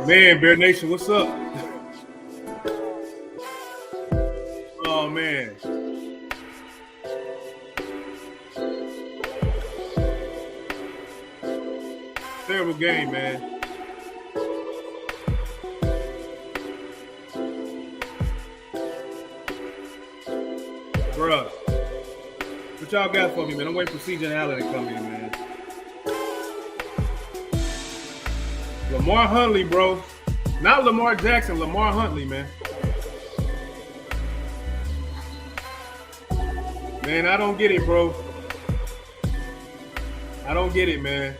Man, Bear Nation, what's up? Oh man. Terrible game, man. Bruh. What y'all got for me, man? I'm waiting for CJ Allen to come in, man. Lamar Huntley, bro. Not Lamar Jackson, Lamar Huntley, man. Man, I don't get it, bro. I don't get it, man.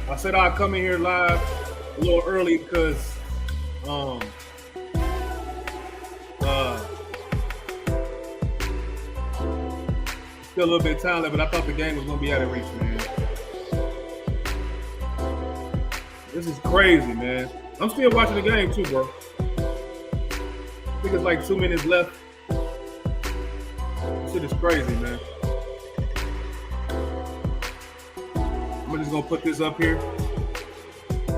I said I'd come in here live a little early because still a little bit of time left, but I thought the game was gonna be out of reach, man. This is crazy, man. I'm still watching the game too, bro. I think it's like 2 minutes left. This shit is crazy, man. I'm just gonna put this up here.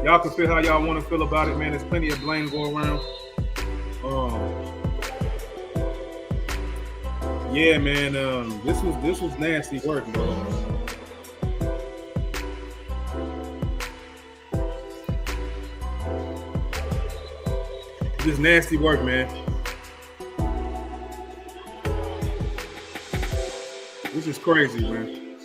Y'all can feel how y'all want to feel about it, man. There's plenty of blame going around. Yeah, man. This was nasty work, bro. This nasty work, man. This is crazy, man.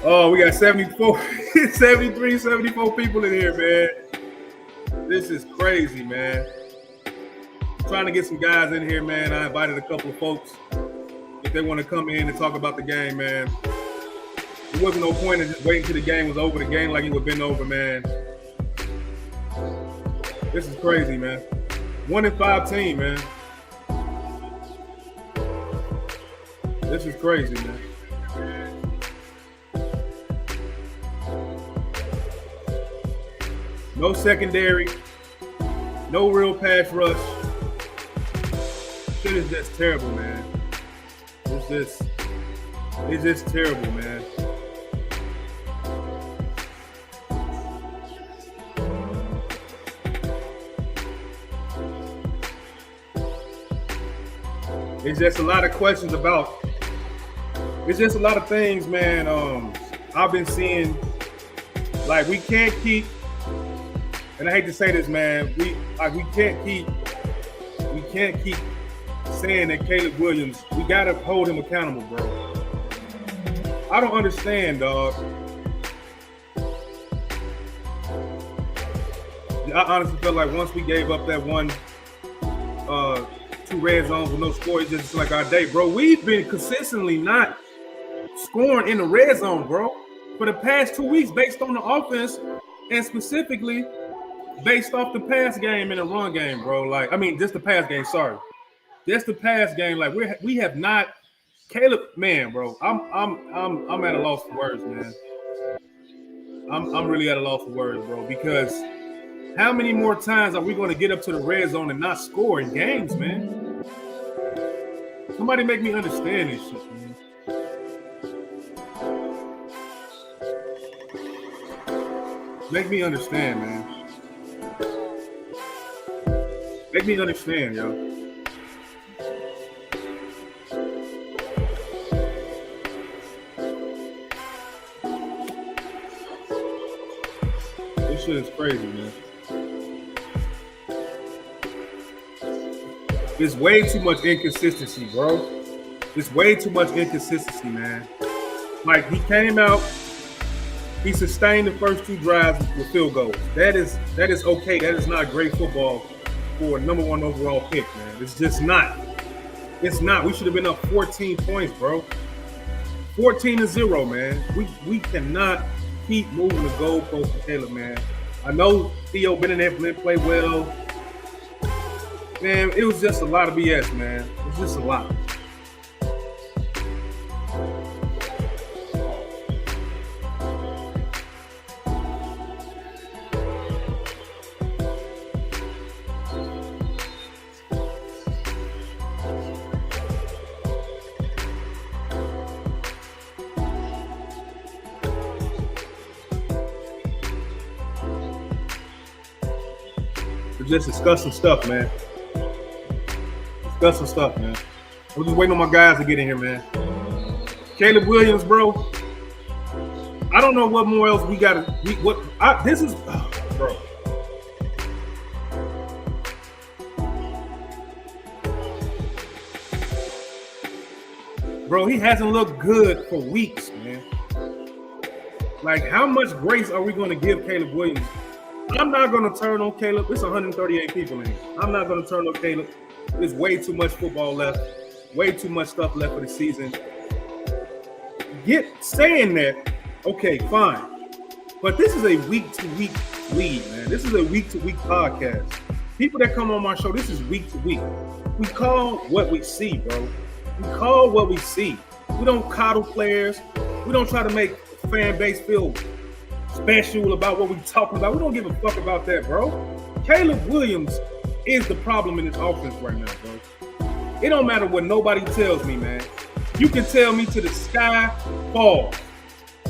Oh, we got 74, 73, 74 people in here, man. This is crazy, man. I'm trying to get some guys in here, man. I invited a couple of folks if they want to come in and talk about the game, man. There wasn't no point in just waiting till the game was over. The game like it would have been over, man. This is crazy, man. 1-5 team, man. This is crazy, man. No secondary, no real pass rush. Shit is just terrible, man. It's just terrible, man. It's just a lot of questions about. It's just a lot of things, man. I've been seeing, like, we can't keep. And I hate to say this, man. We can't keep saying that Caleb Williams. We gotta hold him accountable, bro. I don't understand, dog. I honestly felt like once we gave up that 2 red zones with no score, it's just like our day, bro. We've been consistently not scoring in the red zone, bro, for the past 2 weeks based on the offense and specifically based off the pass game and the run game, bro. Like, I mean, just the pass game. Sorry, just the pass game. Like, we have not. Caleb, man, bro. I'm at a loss for words, man. I'm really at a loss for words, bro. Because how many more times are we going to get up to the red zone and not score in games, man? Somebody make me understand this shit, man. Make me understand, man. Make me understand, yo. This shit is crazy, man. There's way too much inconsistency, bro. There's way too much inconsistency, man. Like, he came out, he sustained the first 2 drives with field goals. That is okay. That is not great football for a #1 overall pick, man. It's just not. It's not. We should have been up 14 points, bro. 14-0, man. We cannot keep moving the goalpost for Caleb, man. I know Theo Bennett didn't play well. Man, it was just a lot of BS, man. It was just a lot. just discussing stuff, man. Discussing stuff, man. I'm just waiting on my guys to get in here, man. Caleb Williams, bro. I don't know what more else we got to. This is, bro. Bro, he hasn't looked good for weeks, man. Like, how much grace are we going to give Caleb Williams? I'm not going to turn on Caleb. It's 138 people in here. I'm not going to turn on Caleb. There's way too much football left. Way too much stuff left for the season. Saying that, okay, fine. But this is a week-to-week lead, man. This is a week-to-week podcast. People that come on my show, this is week-to-week. We call what we see, bro. We call what we see. We don't coddle players. We don't try to make fan base feel special about what we're talking about. We don't give a fuck about that, bro. Caleb Williams is the problem in this offense right now, bro. It don't matter what nobody tells me, man. You can tell me to the sky falls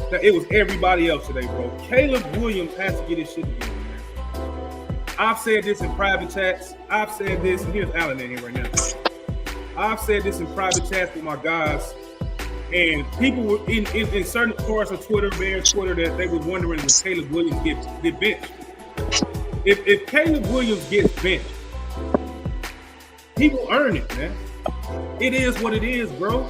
that it was everybody else today, bro. Caleb Williams has to get his shit together, man. I've said this in private chats. I've said this, and here's Alan in here right now. I've said this in private chats with my guys, and people were in certain parts of Twitter, Bears Twitter, that they were wondering if Caleb Williams get benched. If Caleb Williams gets benched, he will earn it, man. It is what it is, bro.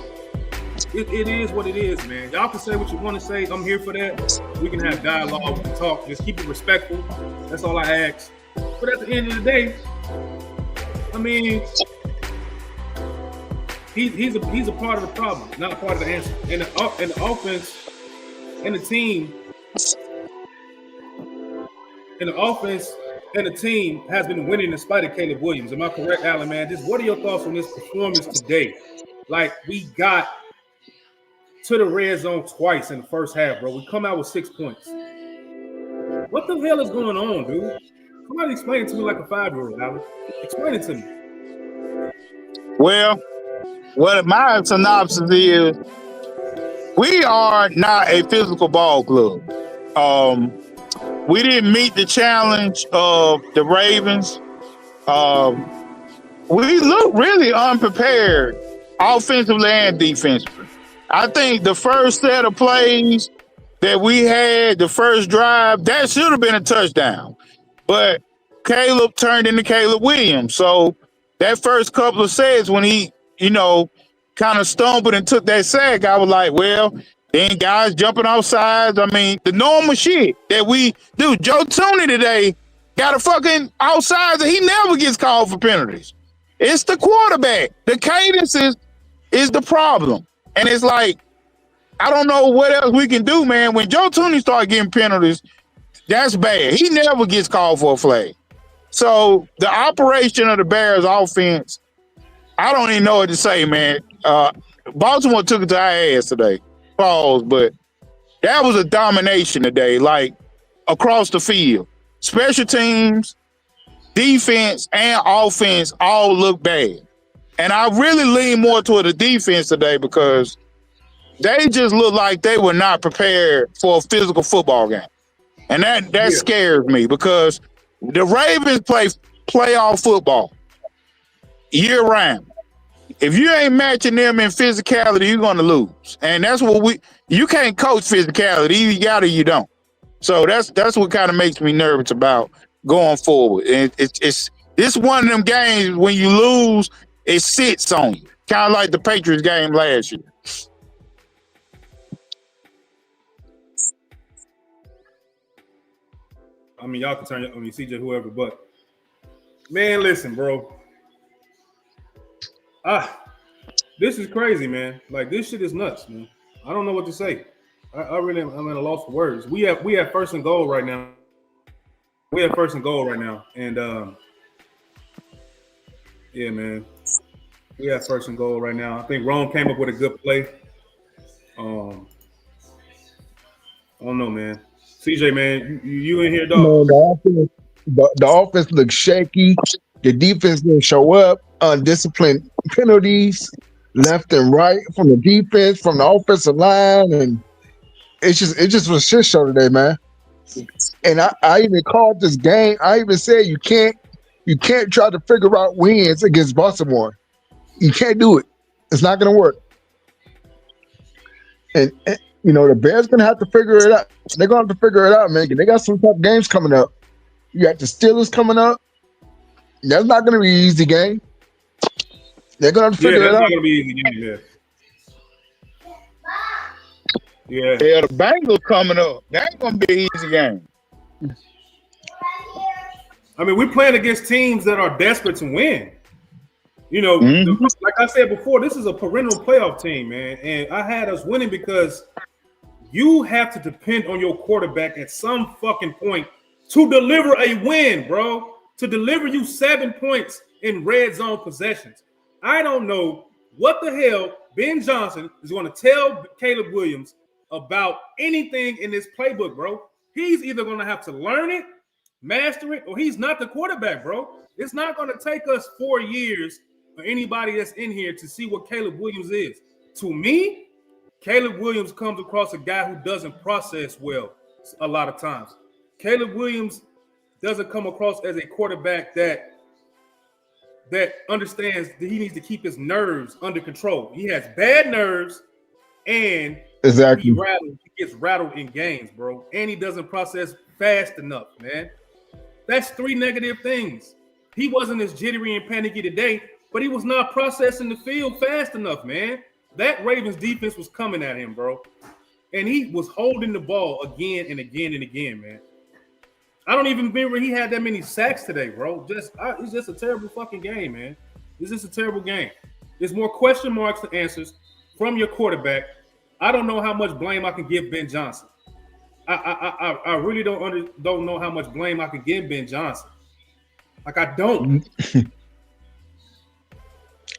It is what it is, man. Y'all can say what you want to say. I'm here for that. We can have dialogue, we can talk. Just keep it respectful. That's all I ask. But at the end of the day, I mean, he's a part of the problem, not a part of the answer. And the offense and the team and the team has been winning in spite of Caleb Williams. Am I correct, Alan, man? Just what are your thoughts on this performance today? Like, we got to the red zone twice in the first half, bro. We come out with 6 points. What the hell is going on, dude? Somebody explain it to me like a 5-year-old, Alan. Explain it to me. Well, what my synopsis is, we are not a physical ball club. We didn't meet the challenge of the Ravens. We look really unprepared, offensively and defensively. I think the first set of plays that we had, the first drive, that should have been a touchdown. But Caleb turned into Caleb Williams. So that first couple of sets when he, kind of stumbled and took that sack, I was like, well, then guys jumping off sides. I mean, the normal shit that we do. Joe Thuney today got a fucking outsides and he never gets called for penalties. It's the quarterback. The cadence is the problem. And it's like, I don't know what else we can do, man. When Joe Thuney started getting penalties, that's bad. He never gets called for a flag. So the operation of the Bears offense, I don't even know what to say, man. Baltimore took it to our ass today. Pause, but that was a domination today, like across the field. Special teams, defense, and offense all look bad. And I really lean more toward the defense today because they just look like they were not prepared for a physical football game. And that scares me because the Ravens play playoff football year round. If you ain't matching them in physicality, you're going to lose. And that's what you can't coach physicality. You got it, you don't. So that's what kind of makes me nervous about going forward. And it's one of them games when you lose, it sits on you. Kind of like the Patriots game last year. I mean, y'all can turn on me, CJ, whoever, but man, listen, bro. This is crazy, man. Like, this shit is nuts, man. I don't know what to say. I'm at a loss for words. We have first and goal right now. And yeah, man. We have first and goal right now. I think Rome came up with a good play. I don't know, man. CJ, man, you in here, dog? Man, the offense looks shaky. The defense didn't show up. Undisciplined penalties left and right from the defense, from the offensive line, and it just was a shit show today, man. And I even called this game. I even said you can't You can't try to figure out wins against Baltimore. You can't do it. It's not going to work. And the Bears going to have to figure it out. They're going to have to figure it out, man. They got some tough games coming up. You got the Steelers coming up. That's not going to be an easy game. They're going to have to figure it out. That's not going to be an easy game, yeah. Yeah, the Bengals coming up. That ain't going to be an easy game. I mean, we're playing against teams that are desperate to win. Like I said before, this is a perennial playoff team, man. And I had us winning because you have to depend on your quarterback at some fucking point to deliver a win, bro. To deliver you 7 points in red zone possessions. I don't know what the hell Ben Johnson is going to tell Caleb Williams about anything in this playbook, bro. He's either going to have to learn it, master it, or he's not the quarterback, bro. It's not going to take us 4 years for anybody that's in here to see what Caleb Williams is. To me, Caleb Williams comes across a guy who doesn't process well a lot of times. Caleb Williams doesn't come across as a quarterback that understands that he needs to keep his nerves under control. He has bad nerves, and exactly he gets rattled in games, bro. And he doesn't process fast enough, man. That's 3 negative things. He wasn't as jittery and panicky today, but he was not processing the field fast enough, man. That Ravens defense was coming at him, bro. And he was holding the ball again and again and again, man. I don't even remember he had that many sacks today, bro. It's just a terrible fucking game, man. It's just a terrible game. There's more question marks than answers from your quarterback. I don't know how much blame I can give Ben Johnson. I really don't know how much blame I can give Ben Johnson. Like, I don't.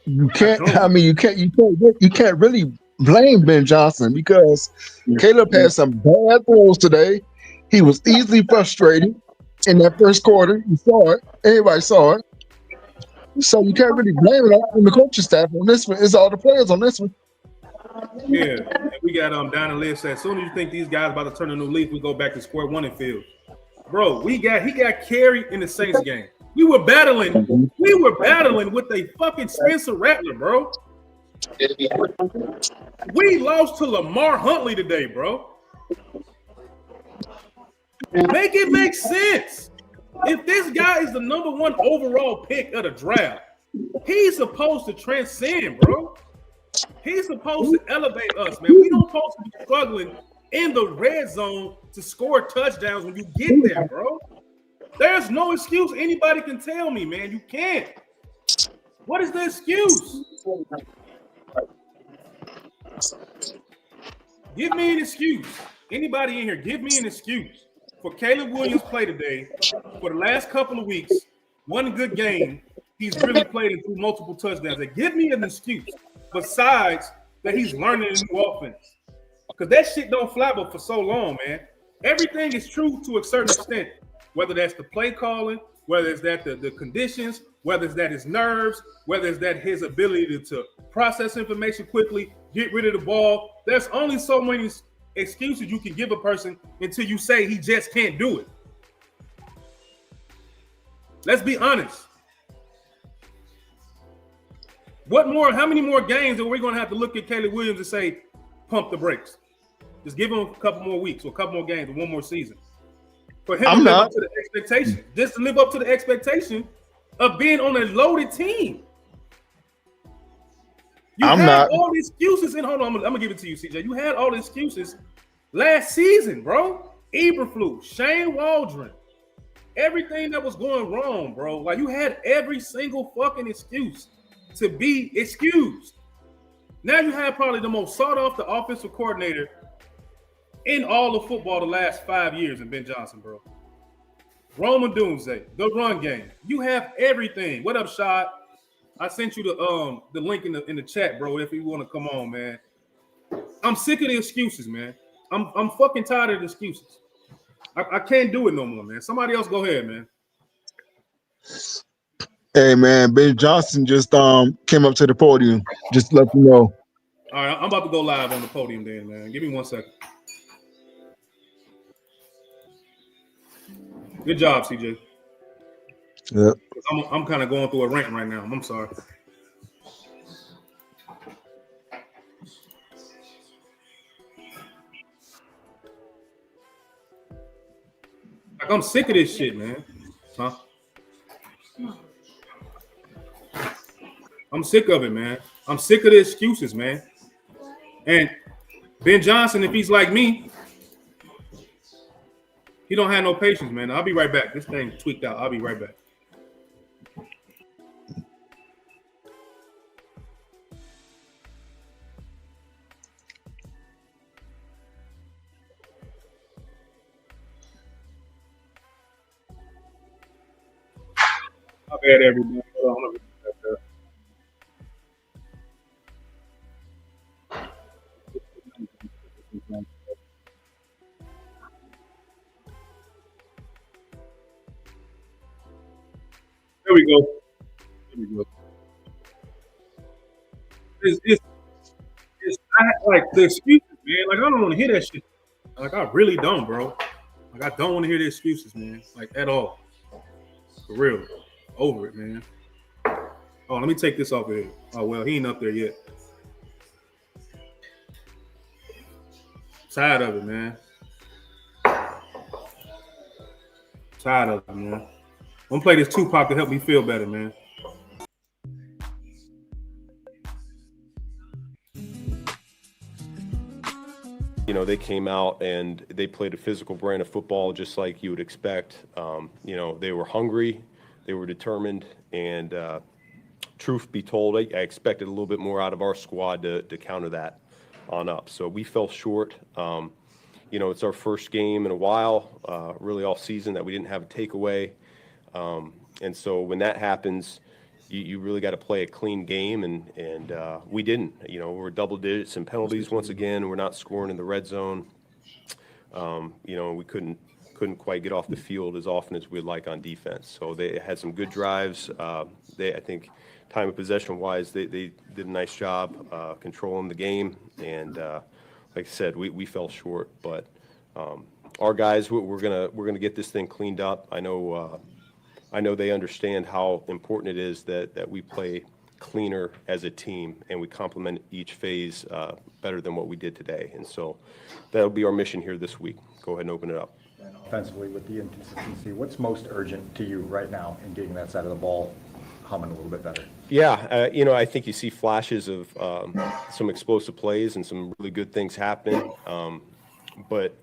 You can't. I mean, you can't really blame Ben Johnson because Caleb had some bad throws today. He was easily frustrated in that first quarter. You saw it. Everybody saw it. So you can't really blame it on the coaching staff on this one. It's all the players on this one. Yeah, and we got down and live said, as soon as you think these guys about to turn a new leaf, we go back to square one in field. Bro, he got carried in the Saints game. We were battling with a fucking Spencer Rattler, bro. We lost to Lamar Huntley today, bro. Make it make sense. If this guy is the number 1 overall pick of the draft, he's supposed to transcend, bro. He's supposed to elevate us, man. We don't supposed to be struggling in the red zone to score touchdowns when you get there, bro. There's no excuse anybody can tell me, man. You can't. What is the excuse? Give me an excuse. Anybody in here, give me an excuse for Caleb Williams' play today. For the last couple of weeks, one good game, he's really played and threw multiple touchdowns. Give me an excuse besides that he's learning a new offense. Because that shit don't fly but for so long, man. Everything is true to a certain extent. Whether that's the play calling, whether it's that the conditions, whether it's that his nerves, whether it's that his ability to process information quickly, get rid of the ball. There's only so many excuses you can give a person until you say he just can't do it. Let's be honest. How many more games are we going to have to look at Caleb Williams and say, pump the brakes? Just give him a couple more weeks or a couple more games or one more season. For him to live up to the expectation. Just to live up to the expectation of being on a loaded team. You had all the excuses, and hold on, I'm gonna give it to you, CJ. You had all the excuses last season, bro. Eberflus, Shane Waldron, everything that was going wrong, bro. Like, you had every single fucking excuse to be excused. Now you have probably the most sought-after offensive coordinator in all of football the last 5 years in Ben Johnson, bro. Roman Doomsday, the run game. You have everything. What up, Shad? I sent you the link in the chat, bro, if you want to come on, man. I'm sick of the excuses, man. I'm fucking tired of the excuses. I can't do it no more, man. Somebody else go ahead, man. Hey, man, Ben Johnson just came up to the podium. Just to let you know. All right, I'm about to go live on the podium then, man. Give me 1 second. Good job, CJ. Yep. I'm kind of going through a rant right now. I'm sorry. Like, I'm sick of this shit, man. Huh? I'm sick of it, man. I'm sick of the excuses, man. And Ben Johnson, if he's like me, he don't have no patience, man. I'll be right back. This thing tweaked out. I'll be right back. My bad, everybody. Hold on, let me get back there. There we go. There we go. Like the excuses, man. Like, I don't want to hear that shit. Like, I really don't, bro. Like, I don't want to hear the excuses, man. Like, at all. For real. Over it, man. Oh, let me take this off of here. Oh, well, he ain't up there yet. Tired of it, man. Tired of it, man. I'm gonna play this Tupac to help me feel better, man. You know, they came out and they played a physical brand of football just like you would expect. You know, they were hungry, they were determined, and truth be told, I expected a little bit more out of our squad to counter that on up. So we fell short. You know, it's our first game in a while, really all season, that we didn't have a takeaway. And so when that happens, you really got to play a clean game, and we didn't. You know, we're double digits in penalties once again. We're not scoring in the red zone. You know, we couldn't quite get off the field as often as we'd like on defense. So they had some good drives. I think time of possession wise, they did a nice job controlling the game. And like I said, we fell short. But our guys, we're gonna get this thing cleaned up. I know they understand how important it is that we play cleaner as a team and we complement each phase better than what we did today. And so that'll be our mission here this week. Go ahead and open it up. And offensively, with the inconsistency, what's most urgent to you right now in getting that side of the ball humming a little bit better? Yeah, you know, I think you see flashes of some explosive plays and some really good things happening. But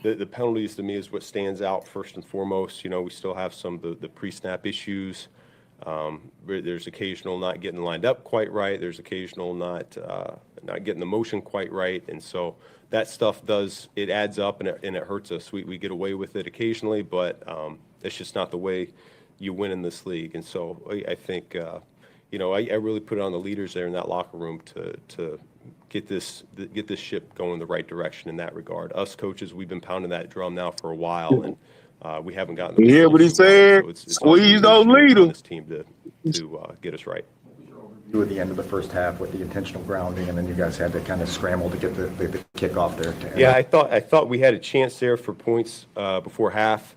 the penalties to me is what stands out first and foremost. You know, we still have some of the pre-snap issues. There's occasional not getting lined up quite right. There's occasional not getting the motion quite right. And so that stuff it adds up and it hurts us. We get away with it occasionally, but it's just not the way you win in this league. And so I think, you know, I really put it on the leaders there in that locker room to get this ship going the right direction in that regard. Us coaches, we've been pounding that drum now for a while, and we haven't gotten. You hear what he said? So it's Squeeze those leaders. This team to get us right. You at the end of the first half with the intentional grounding, and then you guys had to kind of scramble to get the kickoff there. Yeah, I thought we had a chance there for points before half.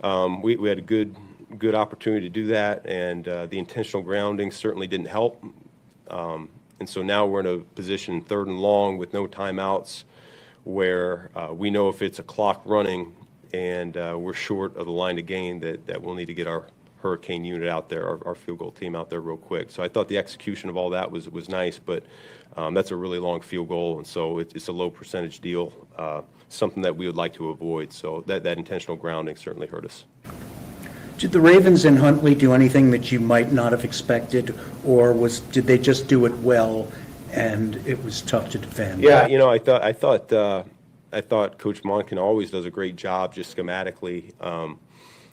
We had a good opportunity to do that, and the intentional grounding certainly didn't help. And so now we're in a position 3rd and long with no timeouts, where we know if it's a clock running and we're short of the line to gain, that we'll need to get our Hurricane unit out there, our field goal team out there real quick. So I thought the execution of all that was nice, but that's a really long field goal, and so it's a low percentage deal, something that we would like to avoid. So that intentional grounding certainly hurt us. Did the Ravens and Huntley do anything that you might not have expected, or did they just do it well and it was tough to defend? Yeah, you know, I thought Coach Monken always does a great job just schematically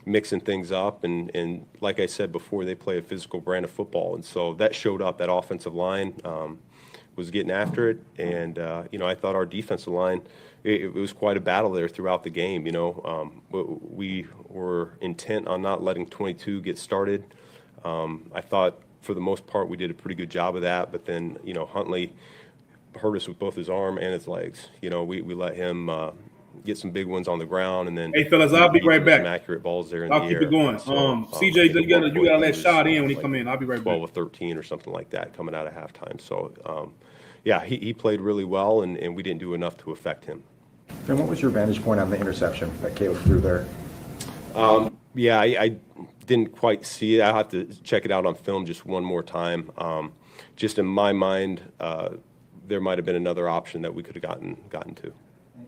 mixing things up, and like I said before, they play a physical brand of football, and so that showed up. That offensive line was getting after it, and you know, I thought our defensive line. It was quite a battle there throughout the game. You know, we were intent on not letting 22 get started. I thought for the most part we did a pretty good job of that, but then, you know, Huntley hurt us with both his arm and his legs. You know, we let him get some big ones on the ground, and then Hey, fellas, I'll be he right threw back. some accurate balls there in I'll the keep air. it going. So, CJ, I think you at one gotta point let he was, Shot in when he like, come in. I'll be right 12 back. or 13 or something like that coming out of halftime. So, yeah, he played really well, and we didn't do enough to affect him. And what was your vantage point on the interception that Caleb threw there? Yeah, I didn't quite see it. I'll have to check it out on film just one more time. Just in my mind, there might have been another option that we could have gotten to.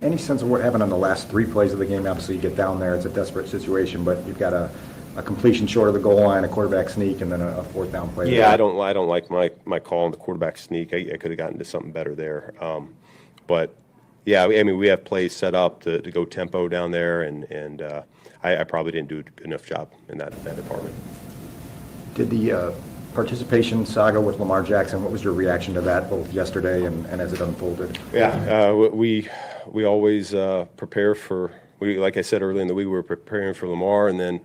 Any sense of what happened on the last 3 plays of the game? Obviously, you get down there, it's a desperate situation, but you've got a completion short of the goal line, a quarterback sneak, and then a 4th down play. Yeah, I don't like my call on the quarterback sneak. I could have gotten to something better there. But yeah, I mean, we have plays set up to go tempo down there, and I probably didn't do enough job in that department. Did the participation saga with Lamar Jackson, what was your reaction to that both yesterday and as it unfolded? Yeah, we always prepare for. Like I said earlier in the week, we were preparing for Lamar, and then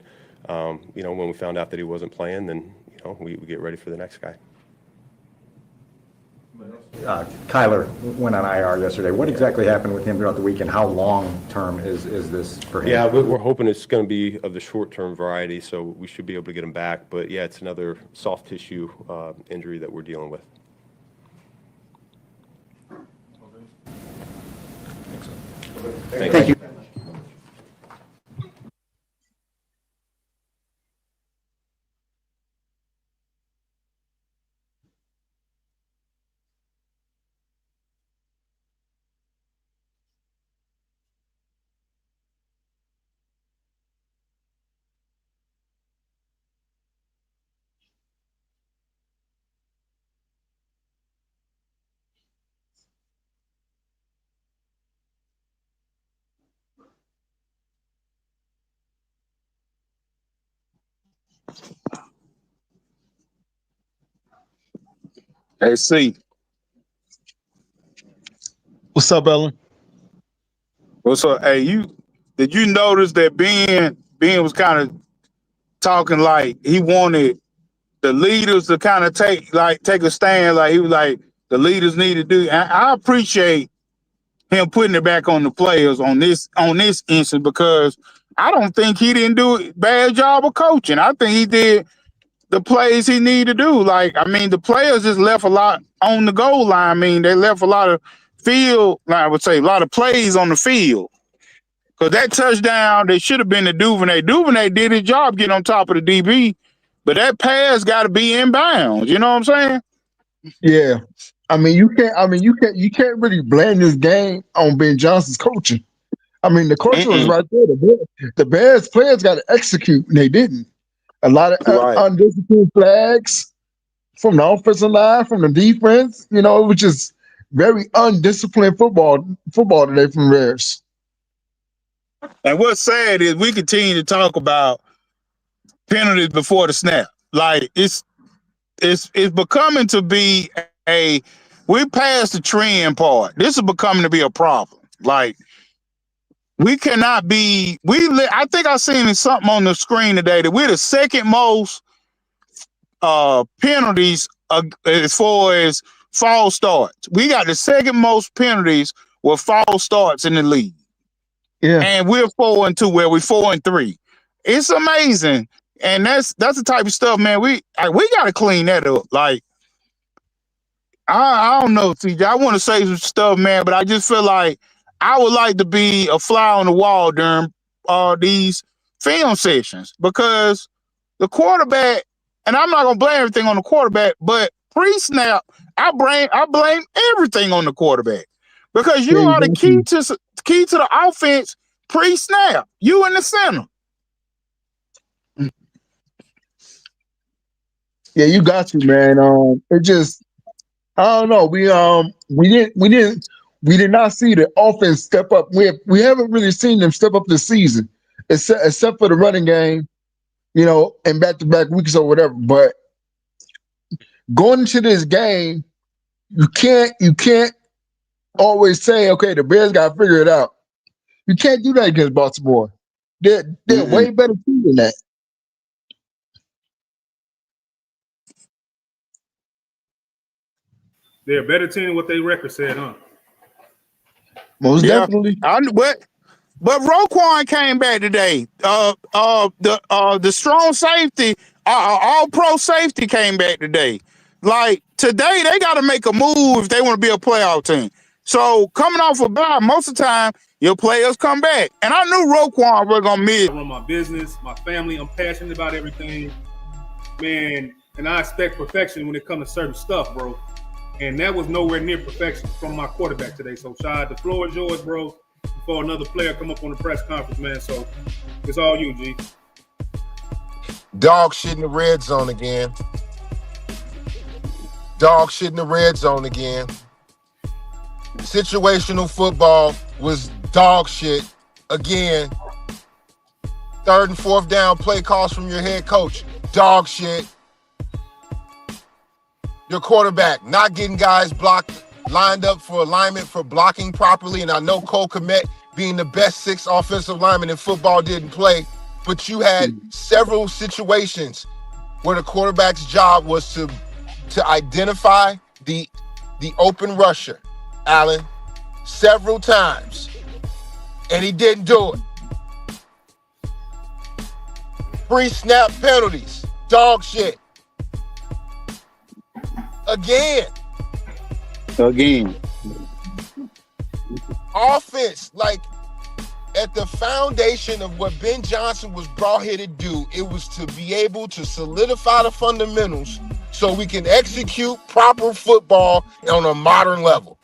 when we found out that he wasn't playing, then we get ready for the next guy. Kyler went on IR yesterday. What exactly happened with him throughout the week, and how long term is this for him? Yeah, we're hoping it's going to be of the short-term variety, so we should be able to get him back. But yeah, it's another soft tissue injury that we're dealing with. Thank you. Hey, see, What's up, Ellen? what's up? Hey, did you notice that Ben was kind of talking like he wanted the leaders to kind of take a stand, like he was like the leaders need to do. And I appreciate him putting it back on the players on this instance, because I don't think he didn't do a bad job of coaching. I think he did the plays he needed to do. Like, I mean, the players just left a lot on the goal line. I mean, they left a lot of field, I would say a lot of plays on the field. Because that touchdown, they should have been to Duvernay. Duvernay did his job getting on top of the DB, but that pass got to be inbounds. You know what I'm saying? Yeah. You can't really blame this game on Ben Johnson's coaching. I mean, the coaching was right there. The Bears players got to execute, and they didn't. A lot of Right. undisciplined flags from the offensive line, from the defense. It was just very undisciplined football today from Bears. And what's sad is we continue to talk about penalties before the snap. Like, it's becoming to be we passed the trend part. This is becoming to be a problem. Like, we cannot be. I think I seen something on the screen today that we're the second most penalties as far as false starts. We got the second most penalties with false starts in the league. Yeah, And we're 4-2, where we're 4-3. It's amazing, and that's the type of stuff, man. We got to clean that up. Like, I don't know, TJ. I want to say some stuff, man, but I just feel like I would like to be a fly on the wall during these film sessions, because the quarterback, and I'm not gonna blame everything on the quarterback, but pre-snap, I blame everything on the quarterback, because you are the key to the offense pre-snap. You in the center. Yeah, you got you, man. It just, I don't know. We did not see the offense step up. We haven't really seen them step up this season, except for the running game, in back-to-back weeks or whatever. But going into this game, you can't always say, okay, the Bears got to figure it out. You can't do that against Baltimore. They're way better team than that. They're a better team than what their record said, huh? Most definitely. But Roquan came back today. The strong safety, all pro safety came back today. Like today, they got to make a move if they want to be a playoff team. So coming off a bye, most of the time your players come back. And I knew Roquan was gonna miss. I run my business, my family. I'm passionate about everything, man. And I expect perfection when it comes to certain stuff, bro. And that was nowhere near perfection from my quarterback today. So, Shad, the floor is yours, bro. Before another player come up on the press conference, man. So, it's all you, G. Dog shit in the red zone again. Dog shit in the red zone again. Situational football was dog shit again. 3rd and 4th down play calls from your head coach. Dog shit. Your quarterback not getting guys blocked, lined up for alignment for blocking properly. And I know Cole Kmet, being the best 6 offensive lineman in football, didn't play. But you had several situations where the quarterback's job was to identify the open rusher, Allen, several times. And he didn't do it. Pre-snap penalties, dog shit. Again. Offense, like at the foundation of what Ben Johnson was brought here to do, it was to be able to solidify the fundamentals so we can execute proper football on a modern level.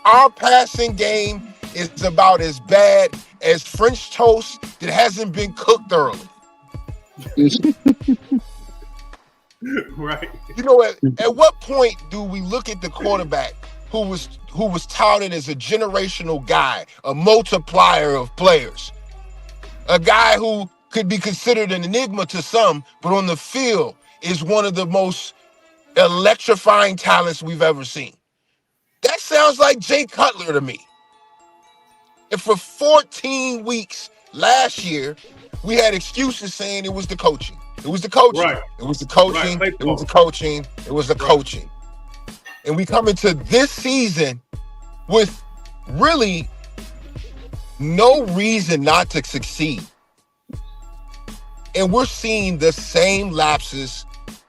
Our passing game is about as bad as French toast that hasn't been cooked thoroughly. Right. You know, at what point do we look at the quarterback who was touted as a generational guy, a multiplier of players, a guy who could be considered an enigma to some, but on the field is one of the most electrifying talents we've ever seen? That sounds like Jay Cutler to me. And for 14 weeks last year, we had excuses saying it was the coaching. It was the coaching. Right. It was the coaching. Right. It was the coaching. It was the coaching. And we come into this season with really no reason not to succeed. And we're seeing the same lapses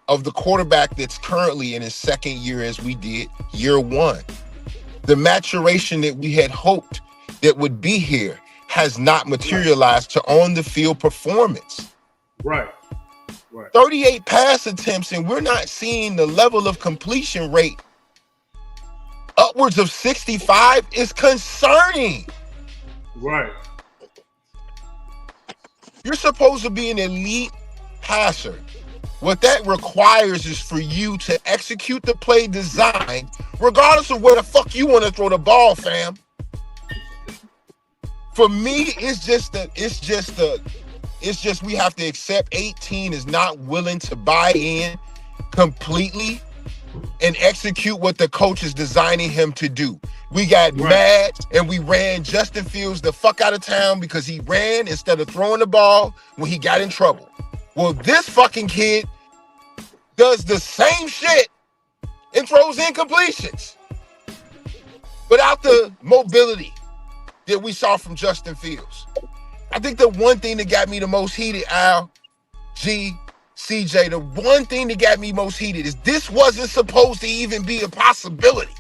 of the quarterback that's currently in his 2nd year as we did year 1. The maturation that we had hoped that would be here has not materialized to on-the-field performance. Right. 38 pass attempts, and we're not seeing the level of completion rate upwards of 65 is concerning. Right. You're supposed to be an elite passer. What that requires is for you to execute the play design, regardless of where the fuck you want to throw the ball, fam. For me, it's just we have to accept 18 is not willing to buy in completely and execute what the coach is designing him to do. We got mad and we ran Justin Fields the fuck out of town because he ran instead of throwing the ball when he got in trouble. Well, this fucking kid does the same shit and throws incompletions without the mobility that we saw from Justin Fields. I think the one thing that got me the most heated, Al, G, CJ, the one thing that got me most heated is this wasn't supposed to even be a possibility.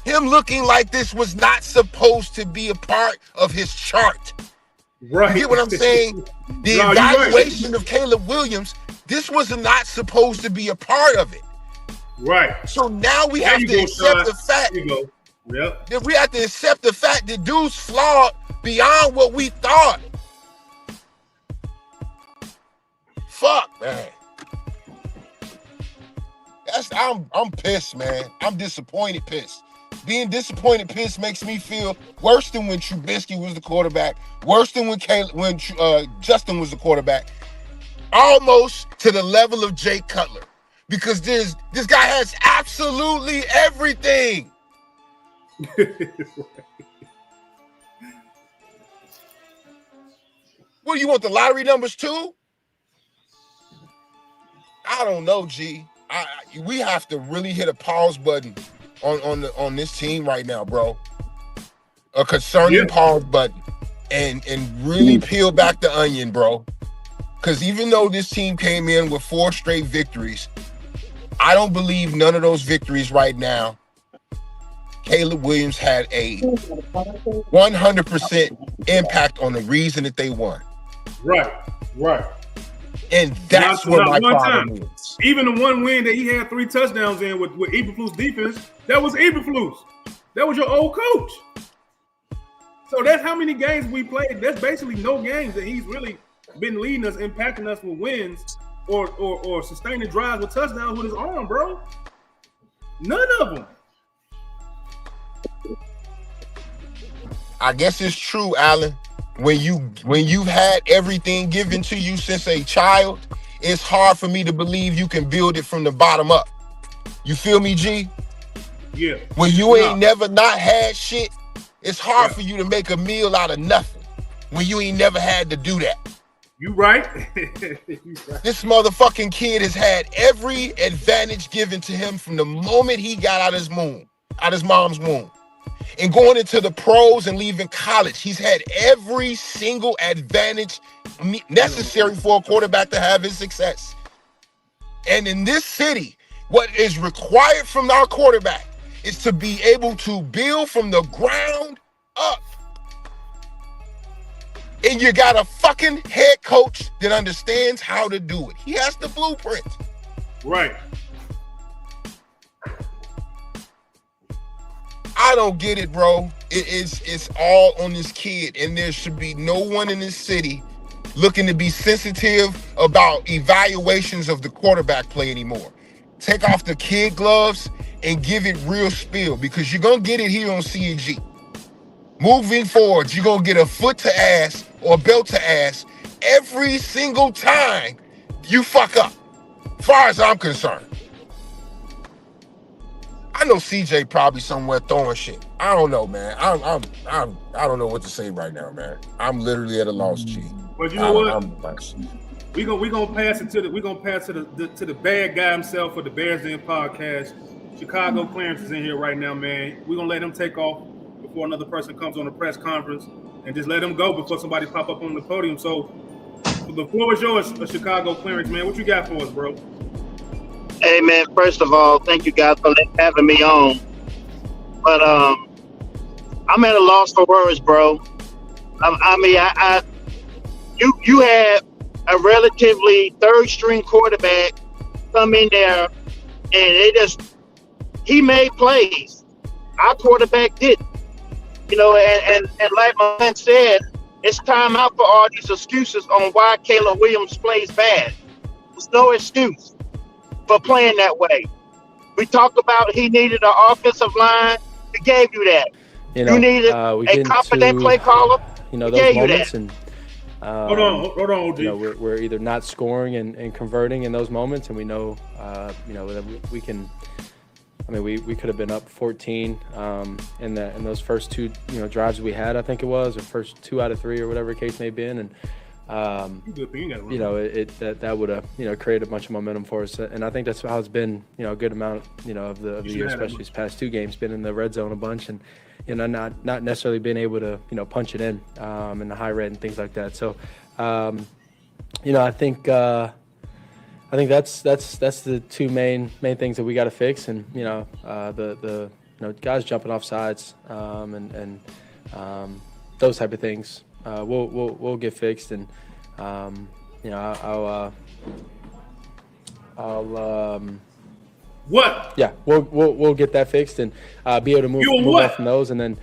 Him looking like this was not supposed to be a part of his chart. Right. You get what I'm saying? The evaluation of Caleb Williams, this was not supposed to be a part of it. Right. So now we have to accept the fact. There you go. Yep. That we have to accept the fact that dude's flawed beyond what we thought. Fuck, man. I'm pissed, man. I'm disappointed pissed. Being disappointed pissed makes me feel worse than when Trubisky was the quarterback, worse than when Justin was the quarterback, almost to the level of Jay Cutler. Because this guy has absolutely everything. What do you want, the lottery numbers too? I don't know, G. We have to really hit a pause button on this team right now, bro. a concerning Yeah. pause button and really peel back the onion, bro. Because even though this team came in with 4 straight victories, I don't believe none of those victories right now, Caleb Williams had a 100% impact on the reason that they won. Right. And that's Not where my one problem time. is. Even the one win that he had 3 touchdowns in with Eberflus defense, that was Eberflus. That was your old coach. So that's how many games we played. That's basically no games that he's really been leading us, impacting us with wins or sustaining drives with touchdowns with his arm, bro. None of them. I guess it's true, Alan. When you've had everything given to you since a child, it's hard for me to believe you can build it from the bottom up. You feel me, G? Yeah. When you ain't never not had shit, it's hard for you to make a meal out of nothing. When you ain't never had to do that. You right. This motherfucking kid has had every advantage given to him from the moment he got out his mom's womb. And going into the pros and leaving college, he's had every single advantage necessary for a quarterback to have his success. And in this city, what is required from our quarterback is to be able to build from the ground up. And you got a fucking head coach that understands how to do it. He has the blueprint. Right. I don't get it, bro. It's all on this kid, and there should be no one in this city looking to be sensitive about evaluations of the quarterback play anymore. Take off the kid gloves and give it real spill, because you're gonna get it here on CNG. Moving forward, you're gonna get a foot to ass or a belt to ass every single time you fuck up, as far as I'm concerned. I know CJ probably somewhere throwing shit. I don't know, man. I don't know what to say right now, man. I'm literally at a loss, G. But you know what? We gonna pass it to the bad guy himself for the Bears Den podcast. Chicago Clarence is in here right now, man. We're gonna let him take off before another person comes on the press conference, and just let him go before somebody pop up on the podium. So the floor is yours, Chicago Clarence, man. What you got for us, bro? Hey man, first of all, thank you guys for having me on. But I'm at a loss for words, bro. You had a relatively third string quarterback come in there, and he made plays. Our quarterback didn't. You know, and like my man said, it's time out for all these excuses on why Caleb Williams plays bad. There's no excuse for playing that way. We talked about he needed an offensive line. We gave you that. You needed a competent play caller. Those moments, and hold on, OG. We're either not scoring and converting in those moments, and we know, that we can. I mean, we could have been up 14 in those first 2 drives we had. I think it was, or first 2 out of 3 or whatever the case may have been, and. That would have created a bunch of momentum for us, and I think that's how it's been a good amount of the year, especially these past 2 games, been in the red zone a bunch, and not necessarily being able to punch it in the high red and things like that. So I think that's the 2 main things that we got to fix, and the guys jumping off sides and those type of things. We'll get fixed, and I'll what? Yeah, we'll get that fixed and be able to move on from those, and then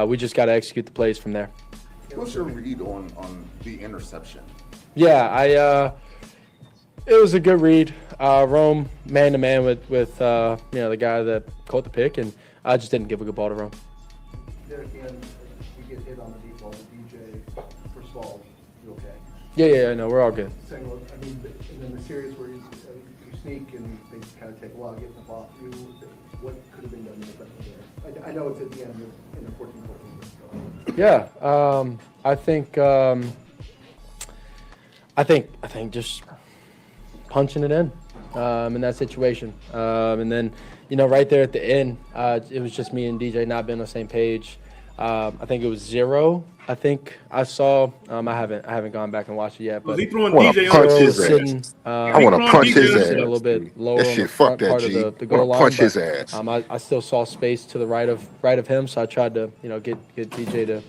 we just got to execute the plays from there. What's your read on the interception? Yeah, it was a good read. Rome man to man with the guy that caught the pick, and I just didn't give a good ball to Rome. There at the end, you get hit on the deep ball with DJ. First of all, you okay? Yeah, no, we're all good. Second one, and then the series where you sneak and things kind of take a while to get the ball. What could have been done there? I know it's at the end in the 14-14. Yeah, I think just punching it in that situation, and then right there at the end, it was just me and DJ not being on the same page. I think it was 0. I think I saw. I haven't gone back and watched it yet. Was But he throwing I want DJ to on punch the his sitting, ass. I want to throwing punch DJ his on the sitting a ass. little bit lower That on the shit, fuck front that, part G. of the goal Want to line. punch his But ass. I still saw space to the right of him, so I tried to get DJ to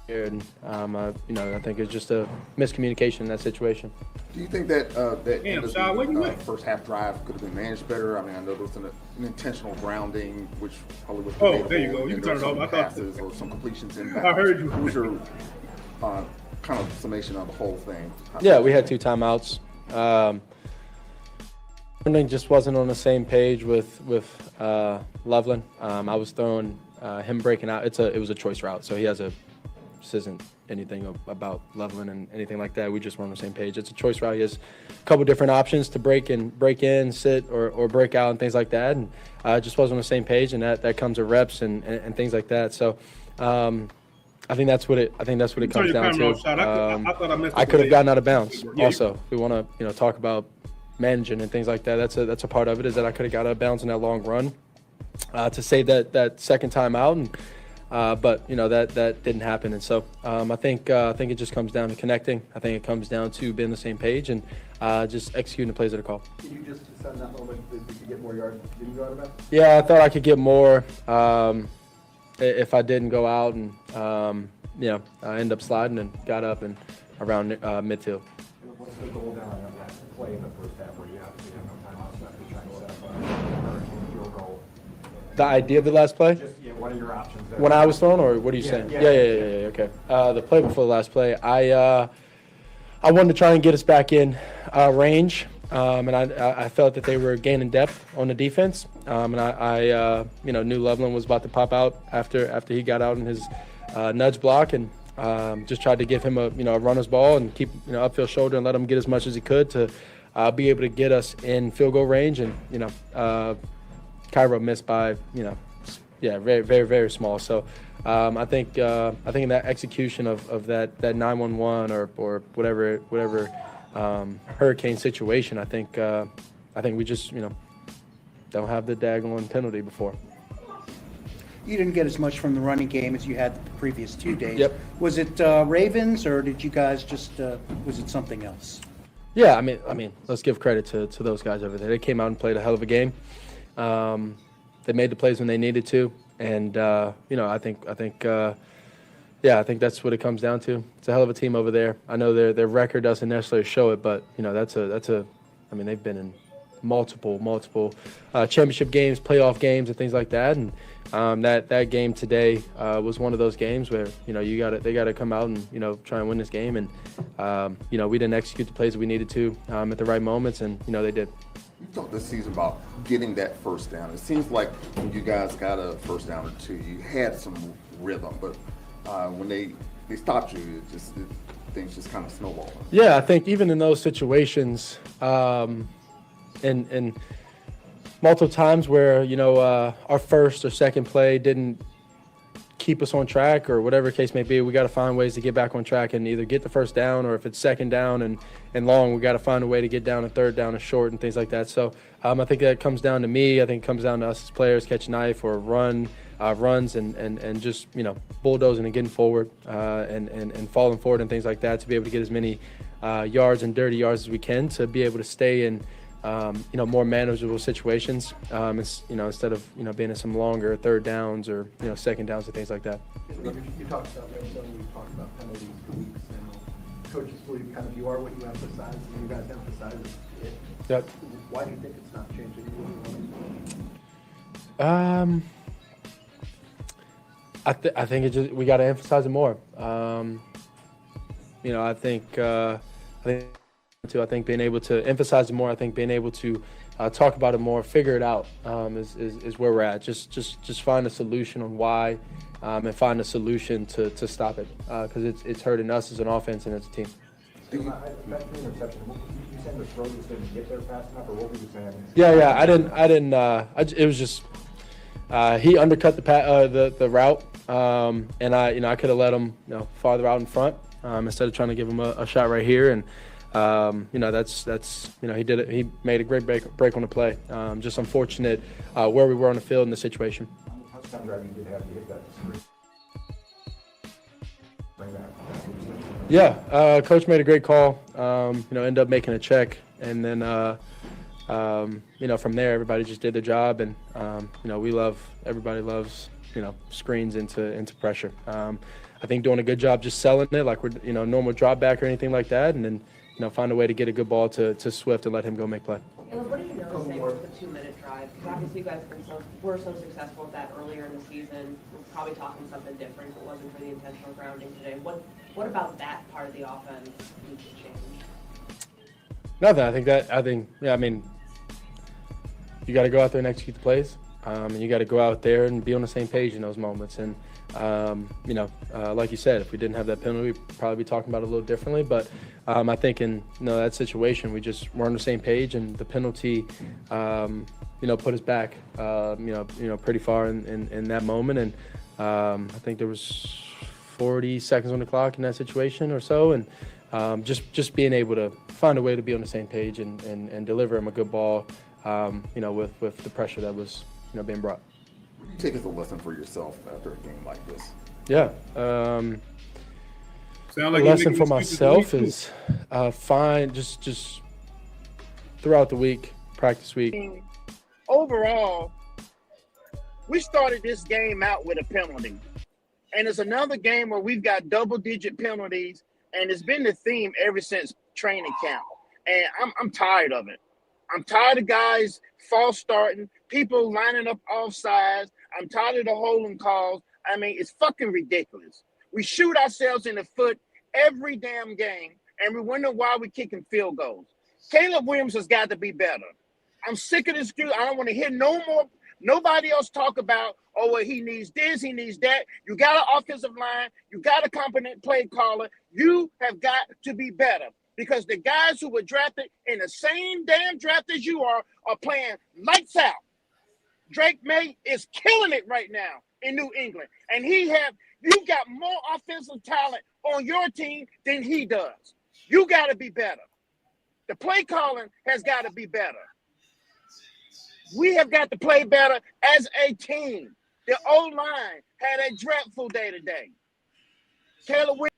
here, and I think it's just a miscommunication in that situation. Do you think that that Damn, end of Shaw, where you the at? first half drive could have been managed better? I mean, I know there was an intentional grounding, which probably was Oh, debatable, there you go. You and can there turn it were off. some I thought- passes or some completions in I heard you. What was your kind of summation of the whole thing? Yeah, we had 2 timeouts. I think just wasn't on the same page with Loveland. I was throwing him breaking out. It was a choice route, so this isn't anything about Loveland and anything like that. We just weren't on the same page. It's a choice route. He has a couple different options to break in, sit, or break out and things like that. And just wasn't on the same page, and that comes with reps and things like that. So. I think that's what it Turn comes your down camera to. off, Shot. I thought I messed I up could the have gotten out of bounds. Yeah. Also, we want to talk about managing and things like that. That's a part of it. Is that I could have got out of bounds in that long run to save that second time out, and but that didn't happen. And so I think it just comes down to connecting. I think it comes down to being on the same page and just executing the plays that are called. Can you just decide in that moment that you could get more yards? Did you go out of bounds? Yeah, I thought I could get more if I didn't go out, and I ended up sliding and got up and around midfield. What's the goal down on that play in the first half where you have no timeouts left to try and set up a hurricane field goal? The idea of the last play? Just, what are your options there? When I was throwing, or what are you saying? yeah. Yeah. Okay. The play before the last play, I wanted to try and get us back in range, and I felt that they were gaining depth on the defense, and I knew Loveland was about to pop out after he got out in his nudge block, and just tried to give him a runner's ball and keep upfield shoulder and let him get as much as he could to be able to get us in field goal range, and Cairo missed by very, very, very small. So I think in that execution of that 911 or whatever hurricane situation, I think we just don't have the daggone penalty before. You didn't get as much from the running game as you had the previous 2 days. Yep. Was it Ravens, or did you guys just, was it something else? Yeah, I mean, let's give credit to those guys over there. They came out and played a hell of a game. They made the plays when they needed to, and I think that's what it comes down to. It's a hell of a team over there. I know their record doesn't necessarily show it, but they've been in multiple championship games, playoff games, and things like that. And that game today was one of those games where they got to come out and try and win this game. And we didn't execute the plays that we needed to at the right moments, and they did. You talked this season about getting that first down. It seems like when you guys got a first down or two, you had some rhythm, but when they stopped you, things just kind of snowballed. Yeah, I think even in those situations, and multiple times where our first or second play didn't keep us on track or whatever the case may be, we got to find ways to get back on track and either get the first down, or if it's second down and long, we got to find a way to get down, a third down and short and things like that. So I think that comes down to me. I think it comes down to us as players, catch knife or runs and just bulldozing and getting forward and falling forward and things like that to be able to get as many yards and dirty yards as we can to be able to stay in more manageable situations, instead of being in some longer third downs or second downs and things like that. You talked about red zone, we've talked about penalties for weeks now. Coaches believe kind of you are what you emphasize, and you guys emphasize it. Yep. Why do you think it's not changing? I think we got to emphasize it more. I think being able to emphasize it more. I think being able to talk about it more, figure it out is where we're at. Just find a solution on why, and find a solution to stop it, because it's hurting us as an offense and as a team. Back to the interception, you saying the throw just didn't get there fast enough, or what were you saying? Yeah. I didn't. It was just he undercut the route, and I could have let him farther out in front instead of trying to give him a shot right here. And that's he did it. He made a great break on the play. Just unfortunate where we were on the field in the situation. On the touchdown drive you did have, you hit that screen. Yeah, coach made a great call. Ended up making a check, and then from there everybody just did their job, and everybody loves screens into pressure. I think doing a good job just selling it like we're normal drop back or anything like that, and then find a way to get a good ball to Swift and let him go make play. Caleb, what do you notice with the 2-minute drive? Because obviously you guys were so successful with that earlier in the season. We're probably talking something different if it wasn't for the intentional grounding today. What about that part of the offense needs to change? Nothing. You got to go out there and execute the plays, and you got to go out there and be on the same page in those moments. And like you said, if we didn't have that penalty, we'd probably be talking about it a little differently. But I think in that situation, we just were on the same page, and the penalty, put us back, pretty far in that moment. And I think there was 40 seconds on the clock in that situation or so, and just being able to find a way to be on the same page and deliver him a good ball, with the pressure that was being brought. What do you take as a lesson for yourself after a game like this? Yeah. Sound like the lesson for myself is just throughout the week, practice week. Overall, we started this game out with a penalty. And it's another game where we've got double-digit penalties, and it's been the theme ever since training camp. And I'm tired of it. I'm tired of guys false starting, people lining up offsides. I'm tired of the holding calls. I mean, it's fucking ridiculous. We shoot ourselves in the foot every damn game, and we wonder why we're kicking field goals. Caleb Williams has got to be better. I'm sick of this dude. I don't want to hear nobody else talk about, he needs this, he needs that. You got an offensive line. You got a competent play caller. You have got to be better, because the guys who were drafted in the same damn draft as you are playing lights out. Drake May is killing it right now in New England, and you got more offensive talent on your team than he does. You got to be better. The play calling has got to be better. We have got to play better as a team. The O-line had a dreadful day today. Caleb Williams,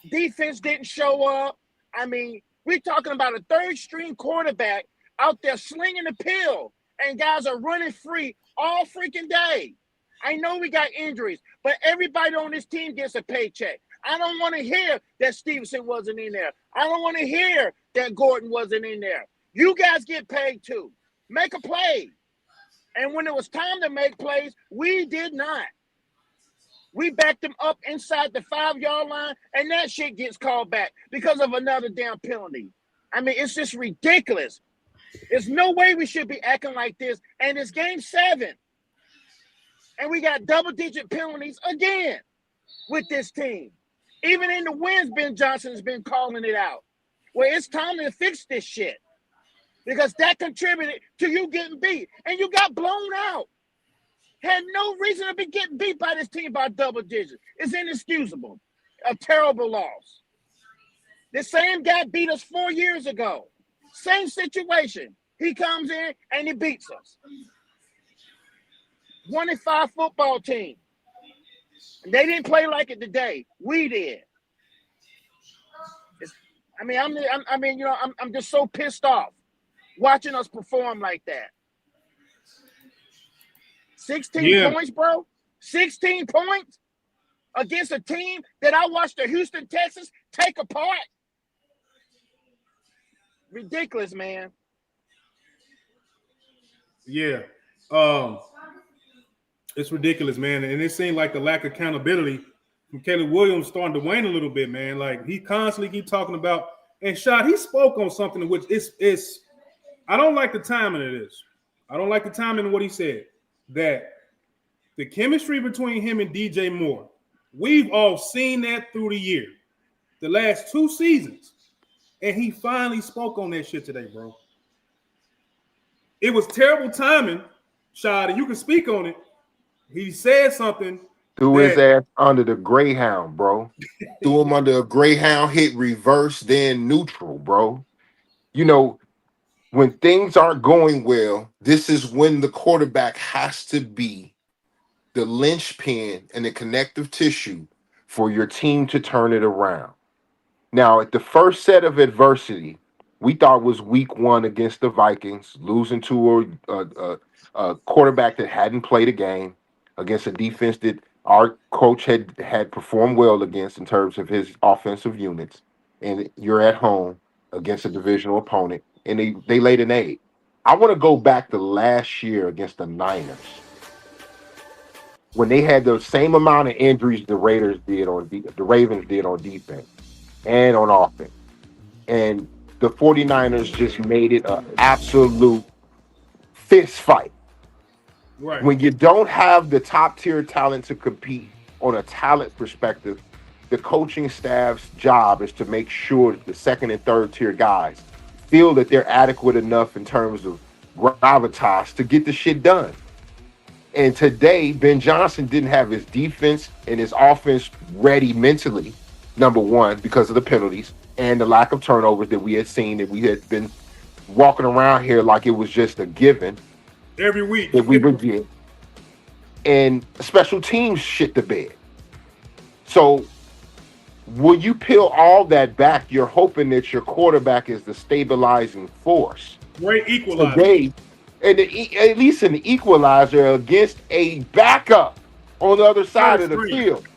defense didn't show up. I mean, we're talking about a third-string quarterback out there slinging the pill, and guys are running free all freaking day. I know we got injuries, but everybody on this team gets a paycheck. I don't want to hear that Stevenson wasn't in there. I don't want to hear that Gordon wasn't in there. You guys get paid too. Make a play. And when it was time to make plays, we did not. We backed them up inside the 5-yard line, and that shit gets called back because of another damn penalty. I mean, it's just ridiculous. There's no way we should be acting like this. And it's game 7. And we got double-digit penalties again with this team. Even in the wins, Ben Johnson has been calling it out. Well, it's time to fix this shit, because that contributed to you getting beat. And you got blown out. Had no reason to be getting beat by this team by double digits. It's inexcusable. A terrible loss. The same guy beat us 4 years ago. Same situation. He comes in and he beats us. 1-5 football team. They didn't play like it today. We did. I'm just so pissed off watching us perform like that. 16 points, bro. 16 points against a team that I watched the Houston Texans take apart. Ridiculous, man. Yeah. It's ridiculous, man. And it seemed like the lack of accountability from Caleb Williams starting to wane a little bit, man. Like, he constantly keep talking about, and Shad, he spoke on something which is I don't like the timing of this. I don't like the timing of what he said. That the chemistry between him and DJ Moore, we've all seen that through the year, the last 2 seasons. And he finally spoke on that shit today, bro. It was terrible timing, Shad, and you can speak on it. He said something. Threw his ass under the Greyhound, bro. Threw him under a Greyhound, hit reverse, then neutral, bro. You know, when things aren't going well, this is when the quarterback has to be the linchpin and the connective tissue for your team to turn it around. Now, at the first set of adversity, we thought was week 1 against the Vikings, losing to a quarterback that hadn't played a game against a defense that our coach had performed well against in terms of his offensive units. And you're at home against a divisional opponent, and they laid an egg. I want to go back to last year against the Niners when they had the same amount of injuries the Ravens did on defense and on offense. And the 49ers just made it an absolute fist fight. Right. When you don't have the top tier talent to compete on a talent perspective, the coaching staff's job is to make sure that the second and third tier guys feel that they're adequate enough in terms of gravitas to get the shit done. And today, Ben Johnson didn't have his defense and his offense ready mentally, number one, because of the penalties and the lack of turnovers that we had seen, that we had been walking around here like it was just a given every week that we would get. And special teams shit the bed. So when you peel all that back, you're hoping that your quarterback is the stabilizing force. Great equalizer. Today, and at least an equalizer against a backup on the other side of the field.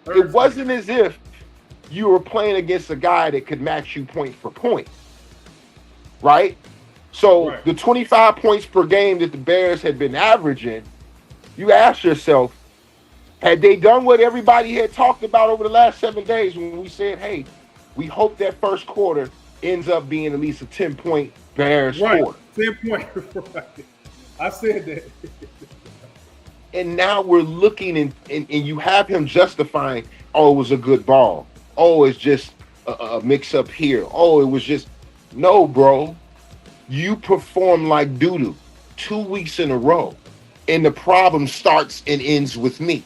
It wasn't as if you were playing against a guy that could match you point for point, right? So the 25 points per game that the Bears had been averaging, you ask yourself, had they done what everybody had talked about over the last 7 days when we said, hey, we hope that first quarter ends up being at least a 10-point Bears quarter. 10-point, right. I said that. And now we're looking and you have him justifying, oh, it was a good ball. Oh, it's just a mix-up here. Oh, it was just... No, bro. You perform like doo-doo 2 weeks in a row, and the problem starts and ends with me.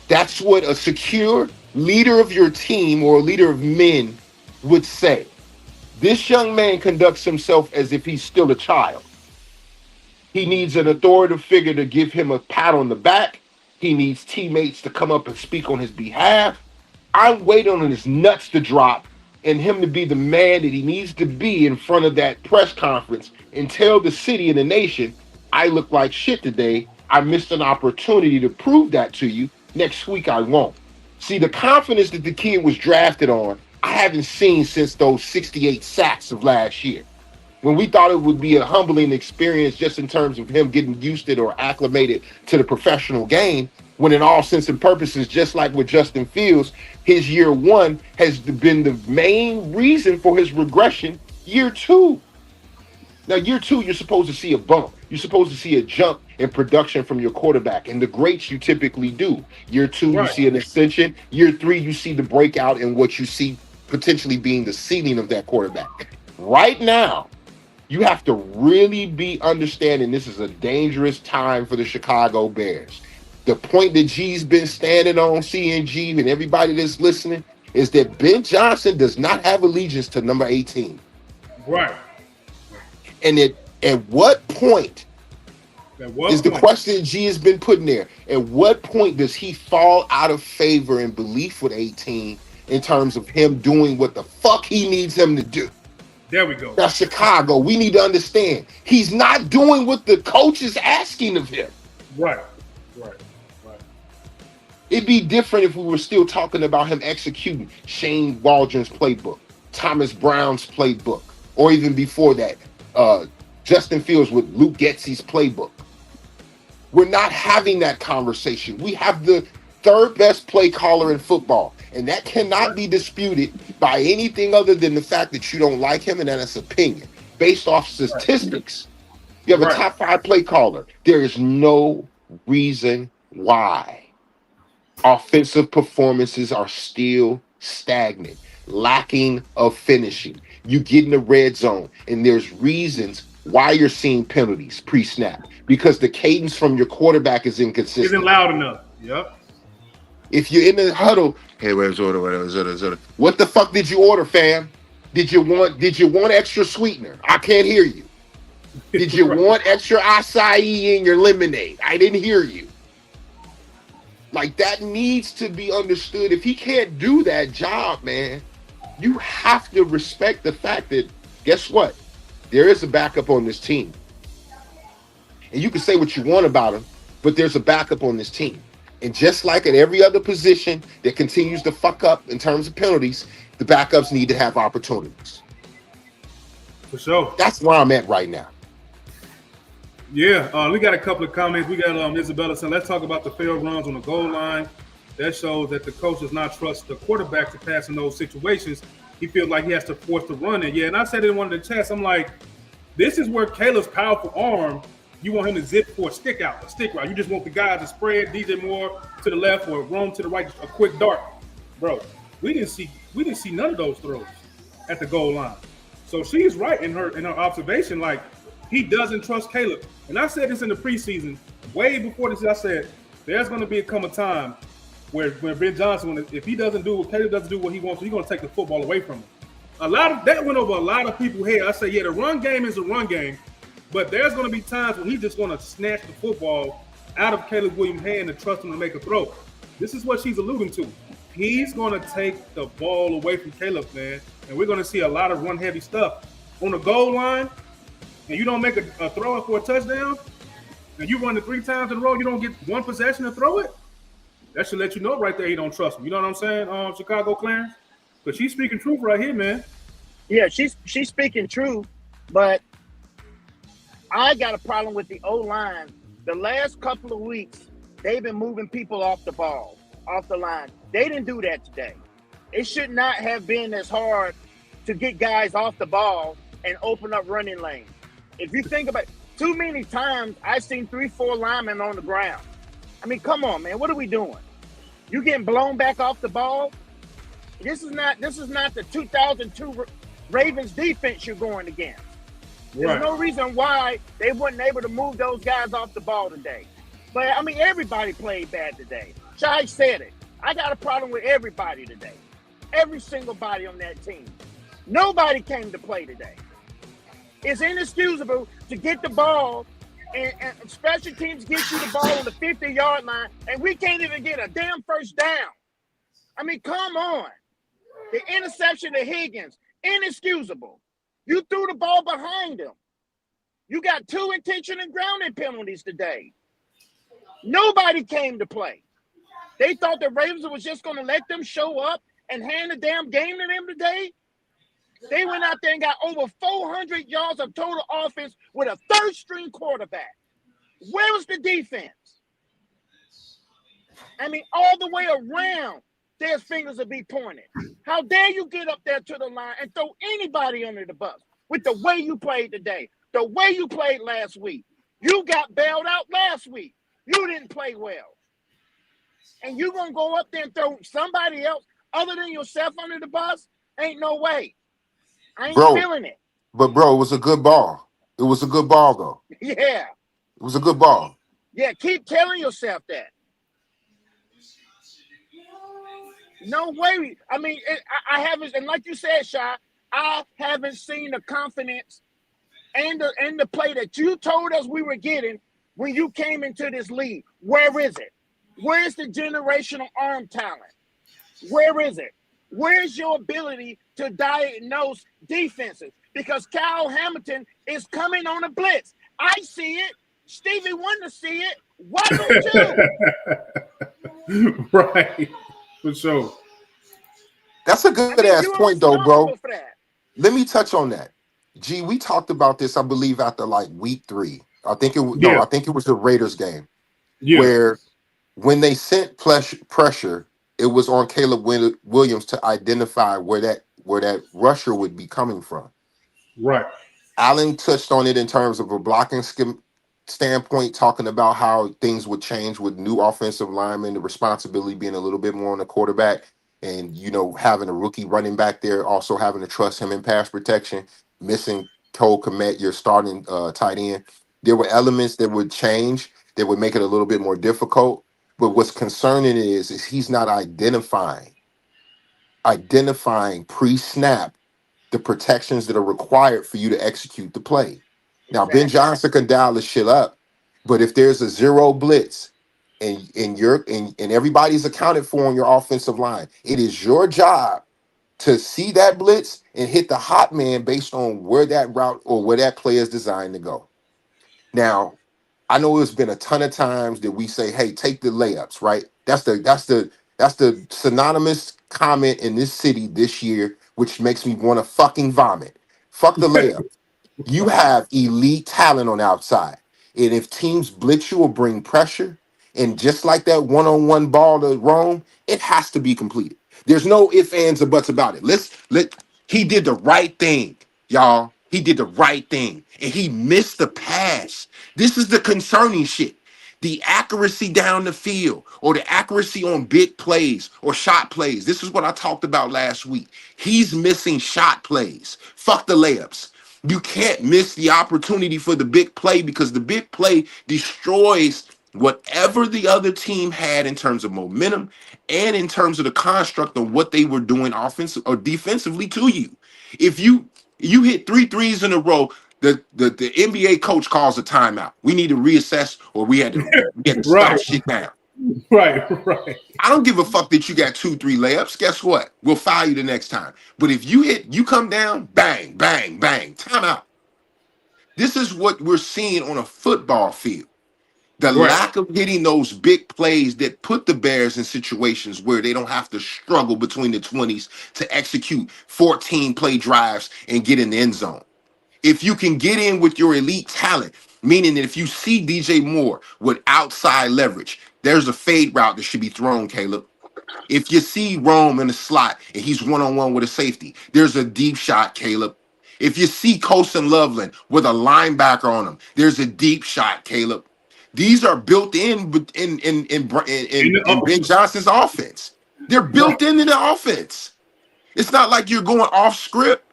That's what a secure leader of your team or a leader of men would say. This young man conducts himself as if he's still a child. He needs an authoritative figure to give him a pat on the back. He needs teammates to come up and speak on his behalf. I'm waiting on his nuts to drop and him to be the man that he needs to be in front of that press conference and tell the city and the nation, I look like shit today. I missed an opportunity to prove that to you. Next week, I won't. See, the confidence that the kid was drafted on, I haven't seen since those 68 sacks of last year. When we thought it would be a humbling experience just in terms of him getting used to it or acclimated to the professional game, when in all sense and purposes, just like with Justin Fields, his year 1 has been the main reason for his regression year 2. Now, year 2, you're supposed to see a bump. You're supposed to see a jump in production from your quarterback. And the greats you typically do. Year 2, you see an ascension. Year 3, you see the breakout and what you see potentially being the ceiling of that quarterback. Right now, you have to really be understanding this is a dangerous time for the Chicago Bears. The point that G's been standing on, CNG, and everybody that's listening, is that Ben Johnson does not have allegiance to number 18. Right. And at what point is the question G has been putting there? At what point does he fall out of favor and belief with 18 in terms of him doing what the fuck he needs him to do? There we go. That's Chicago. We need to understand. He's not doing what the coach is asking of him. Right. It'd be different if we were still talking about him executing Shane Waldron's playbook, Thomas Brown's playbook, or even before that, Justin Fields with Luke Getsy's playbook. We're not having that conversation. We have the third best play caller in football, and that cannot be disputed by anything other than the fact that you don't like him, and that's opinion. Based off statistics, you have a top 5 play caller. There is no reason why offensive performances are still stagnant, lacking of finishing. You get in the red zone, and there's reasons why you're seeing penalties pre-snap, because the cadence from your quarterback is inconsistent. Isn't loud enough. Yep. If you're in the huddle, hey, where's order? What the fuck did you order, fam? Did you want extra sweetener? I can't hear you. Did you want extra acai in your lemonade? I didn't hear you. Like that needs to be understood. If he can't do that job, man, you have to respect the fact that guess what? There is a backup on this team. And you can say what you want about him, but there's a backup on this team. And just like at every other position that continues to fuck up in terms of penalties, the backups need to have opportunities. For sure. That's where I'm at right now. Yeah, we got a couple of comments. We got Isabella saying, let's talk about the failed runs on the goal line. That shows that the coach does not trust the quarterback to pass in those situations. He feels like he has to force the run in. Yeah, and I said it in one of the chats, I'm like, this is where Caleb's powerful arm, you want him to zip for a stick out, a stick route. You just want the guy to spread DJ Moore to the left or roam to the right, a quick dart. Bro, we didn't see none of those throws at the goal line. So she's right in her observation, like, he doesn't trust Caleb. And I said this in the preseason, way before this, I said, there's going to come a time where Ben Johnson, if he doesn't do what Caleb doesn't do what he wants, he's going to take the football away from him. That went over a lot of people's head. I say, yeah, the run game is a run game, but there's going to be times when he's just going to snatch the football out of Caleb Williams' hand and trust him to make a throw. This is what she's alluding to. He's going to take the ball away from Caleb, man, and we're going to see a lot of run-heavy stuff. On the goal line, and you don't make a throw for a touchdown, and you run it 3 times in a row, you don't get one possession to throw it, that should let you know right there he don't trust him. You know what I'm saying, Chicago Clarence? But she's speaking truth right here, man. Yeah, she's speaking truth, but I got a problem with the O-line. The last couple of weeks, they've been moving people off the ball, off the line. They didn't do that today. It should not have been as hard to get guys off the ball and open up running lanes. If you think about it, too many times I've seen 3-4 linemen on the ground. I mean, come on, man. What are we doing? You getting blown back off the ball? This is not the 2002 Ravens defense you're going against. There's no reason why they weren't able to move those guys off the ball today. But, I mean, everybody played bad today. Shai said it. I got a problem with everybody today. Every single body on that team. Nobody came to play today. It's inexcusable to get the ball and special teams get you the ball on the 50-yard line, and we can't even get a damn first down. I mean, come on. The interception to Higgins, inexcusable. You threw the ball behind him. You got 2 intentional grounding penalties today. Nobody came to play. They thought the Ravens was just going to let them show up and hand the damn game to them today. They went out there and got over 400 yards of total offense with a third-string quarterback. Where was the defense? I mean, all the way around, their fingers will be pointed. How dare you get up there to the line and throw anybody under the bus with the way you played today, the way you played last week. You got bailed out last week. You didn't play well. And you going to go up there and throw somebody else other than yourself under the bus? Ain't no way. I ain't feeling it. But, bro, it was a good ball. It was a good ball, though. Yeah. It was a good ball. Yeah, keep telling yourself that. No way. I mean, I haven't, and like you said, Shai, I haven't seen the confidence and the play that you told us we were getting when you came into this league. Where is it? Where's the generational arm talent? Where is it? Where's your ability to diagnose defenses? Because Kyle Hamilton is coming on a blitz. I see it. Stevie wanted to see it. Why don't you? Right. For sure. That's a good ass point, though, bro. Let me touch on that. Gee, we talked about this, I believe, after like week 3. I think it was the Raiders game. Yeah. Where when they sent pressure, it was on Caleb Williams to identify where that rusher would be coming from. Right. Allen touched on it in terms of a blocking standpoint, talking about how things would change with new offensive linemen, the responsibility being a little bit more on the quarterback, and, you know, having a rookie running back there, also having to trust him in pass protection, missing Cole Kmet, your starting tight end. There were elements that would change that would make it a little bit more difficult. But what's concerning is he's not identifying pre-snap the protections that are required for you to execute the play. Now, Ben Johnson can dial the shit up, but if there's a zero blitz and everybody's accounted for on your offensive line. It is your job to see that blitz and hit the hot man based on where that route or where that play is designed to go. Now, I know there's been a ton of times that we say, "Hey, take the layups," right? That's the synonymous comment in this city this year, which makes me want to fucking vomit. Fuck the layup. You have elite talent on the outside. And if teams blitz you or bring pressure, and just like that one-on-one ball to Rome, it has to be completed. There's no ifs, ands, or buts about it. He did the right thing, y'all. He did the right thing. And he missed the pass. This is the concerning shit. The accuracy down the field or the accuracy on big plays or shot plays. This is what I talked about last week. He's missing shot plays. Fuck the layups. You can't miss the opportunity for the big play because the big play destroys whatever the other team had in terms of momentum and in terms of the construct of what they were doing offensive or defensively to you. If you hit 3 threes in a row, the NBA coach calls a timeout. We need to reassess, or we had to stop shit down. Right. I don't give a fuck that you got 2-3 layups. Guess what? We'll foul you the next time. But if you come down, bang, bang, bang, timeout. This is what we're seeing on a football field. The lack of hitting those big plays that put the Bears in situations where they don't have to struggle between the 20s to execute 14 play drives and get in the end zone. If you can get in with your elite talent, meaning that if you see DJ Moore with outside leverage, there's a fade route that should be thrown, Caleb. If you see Rome in the slot and he's one-on-one with a safety, there's a deep shot, Caleb. If you see Colson Loveland with a linebacker on him, there's a deep shot, Caleb. These are built in Ben Johnson's offense. They're built into the offense. It's not like you're going off script.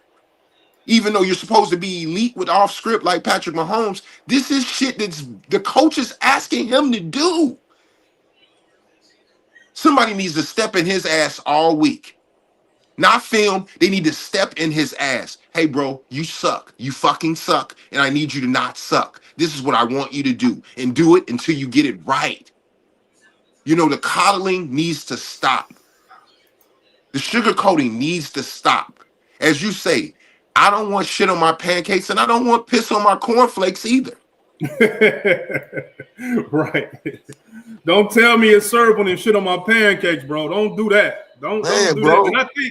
Even though you're supposed to be elite with off script like Patrick Mahomes, this is shit that's the coach is asking him to do. Somebody needs to step in his ass all week. Not film. They need to step in his ass. Hey, bro, you suck. You fucking suck. And I need you to not suck. This is what I want you to do. And do it until you get it right. You know, the coddling needs to stop. The sugarcoating needs to stop. As you say, I don't want shit on my pancakes and I don't want piss on my cornflakes either. Right. Don't tell me it's syrup and shit on my pancakes, bro. Don't do that. Don't do that.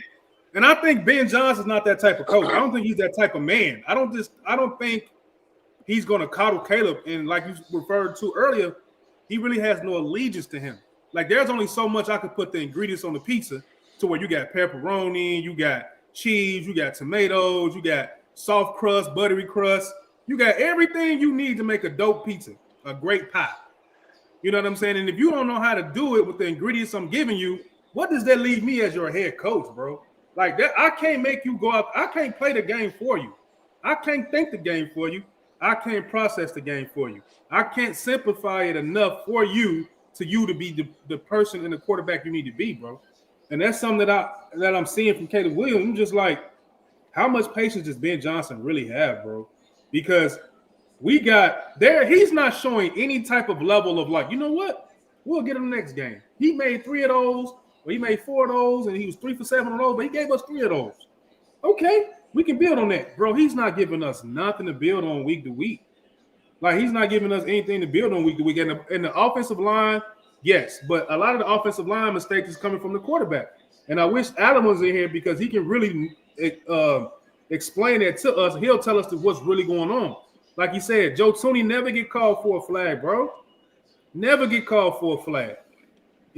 And I think Ben Johnson's not that type of coach. I don't think he's that type of man. I don't think he's gonna coddle Caleb. And like you referred to earlier, he really has no allegiance to him. Like there's only so much I could put the ingredients on the pizza to where you got pepperoni, you got cheese, you got tomatoes, you got soft crust, buttery crust. You got everything you need to make a dope pizza, a great pie. You know what I'm saying? And if you don't know how to do it with the ingredients I'm giving you, what does that leave me as your head coach, bro? Like that, I can't make you go out. I can't play the game for you. I can't think the game for you. I can't process the game for you. I can't simplify it enough for you to be the person and the quarterback you need to be, bro. And that's something that I'm seeing from Caleb Williams. I'm just like, how much patience does Ben Johnson really have, bro? Because he's not showing any type of level of like, you know what? We'll get him the next game. He made 3 of those, or he made 4 of those, and he was 3 for 7 on those, but he gave us 3 of those. Okay, we can build on that. Bro, he's not giving us nothing to build on week to week. Like, he's not giving us anything to build on week to week. And the offensive line, yes, but a lot of the offensive line mistakes is coming from the quarterback. And I wish Adam was in here because he can really explain that to us. He'll tell us what's really going on. Like you said, Joe Thuney never get called for a flag, bro. Never get called for a flag.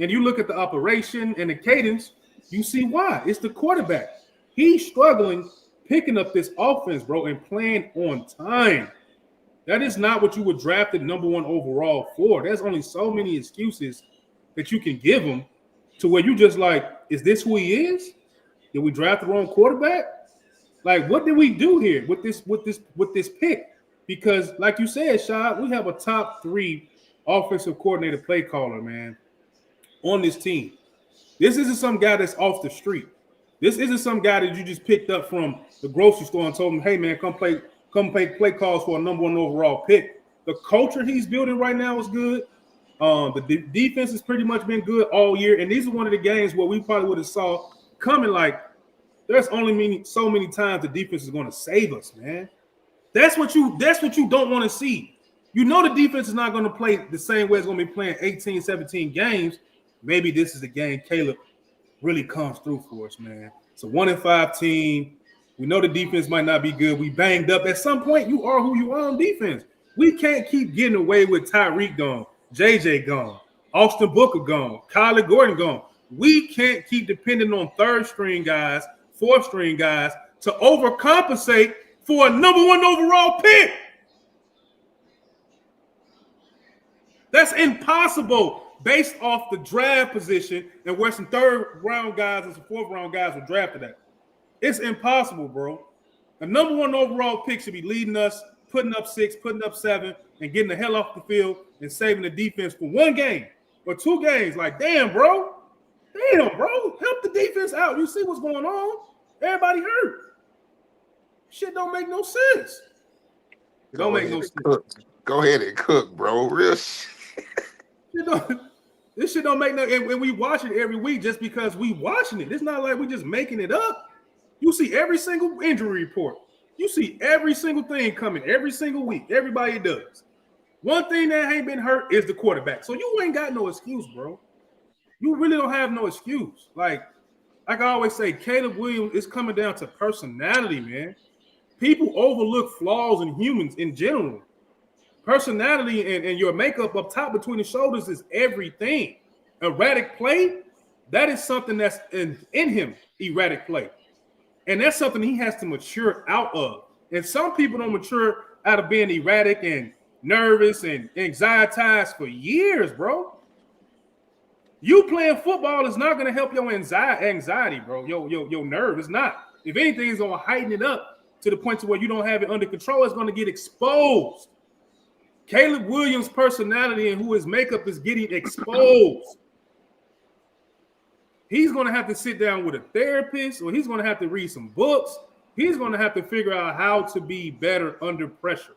And you look at the operation and the cadence, you see why. It's the quarterback. He's struggling picking up this offense, bro, and playing on time. That is not what you were drafted #1 overall for. There's only so many excuses that you can give him to where you just like, is this who he is? Did we draft the wrong quarterback? Like, what did we do here with this pick? Because, like you said, Shad, we have a top 3 offensive coordinator play caller, man, on this team. This isn't some guy that's off the street. This isn't some guy that you just picked up from the grocery store and told him, hey, man, come play play calls for a #1 overall pick. The culture he's building right now is good. The defense has pretty much been good all year, and these are one of the games where we probably would have saw coming. Like, there's only so many times the defense is going to save us, man. That's what you don't want to see. You know the defense is not going to play the same way it's going to be playing 18, 17 games. Maybe this is the game Caleb really comes through for us, man. It's a 1-5 team. We know the defense might not be good. We banged up. At some point, you are who you are on defense. We can't keep getting away with Tyreek gone, JJ gone, Austin Booker gone, Kyler Gordon gone. We can't keep depending on third-string guys, fourth-string guys to overcompensate for a number 1 overall pick. That's impossible based off the draft position and where some third-round guys and some fourth-round guys were drafted at. It's impossible, bro. A number 1 overall pick should be leading us, putting up 6, putting up 7, and getting the hell off the field and saving the defense for 1 game or 2 games. Like, damn, bro. Damn, bro. Help the defense out. You see what's going on? Everybody hurt. Shit don't make no sense. It don't make no sense. Go ahead and cook, bro. Real shit. This shit don't make no, and we watch it every week just because we watching it. It's not like we just making it up. You see every single injury report. You see every single thing coming every single week. Everybody does. One thing that ain't been hurt is the quarterback. So you ain't got no excuse, bro. You really don't have no excuse. Like I always say, Caleb Williams is coming down to personality, man. People overlook flaws in humans in general. Personality and your makeup up top between the shoulders is everything. Erratic play, that is something that's in him, erratic play. And that's something he has to mature out of. And some people don't mature out of being erratic and nervous and anxietized for years, bro. You playing football is not going to help your anxiety, bro. Your nerve is not. If anything, it's going to heighten it up to the point to where you don't have it under control. It's going to get exposed. Caleb Williams' personality and who his makeup is getting exposed. He's going to have to sit down with a therapist, or he's going to have to read some books. He's going to have to figure out how to be better under pressure,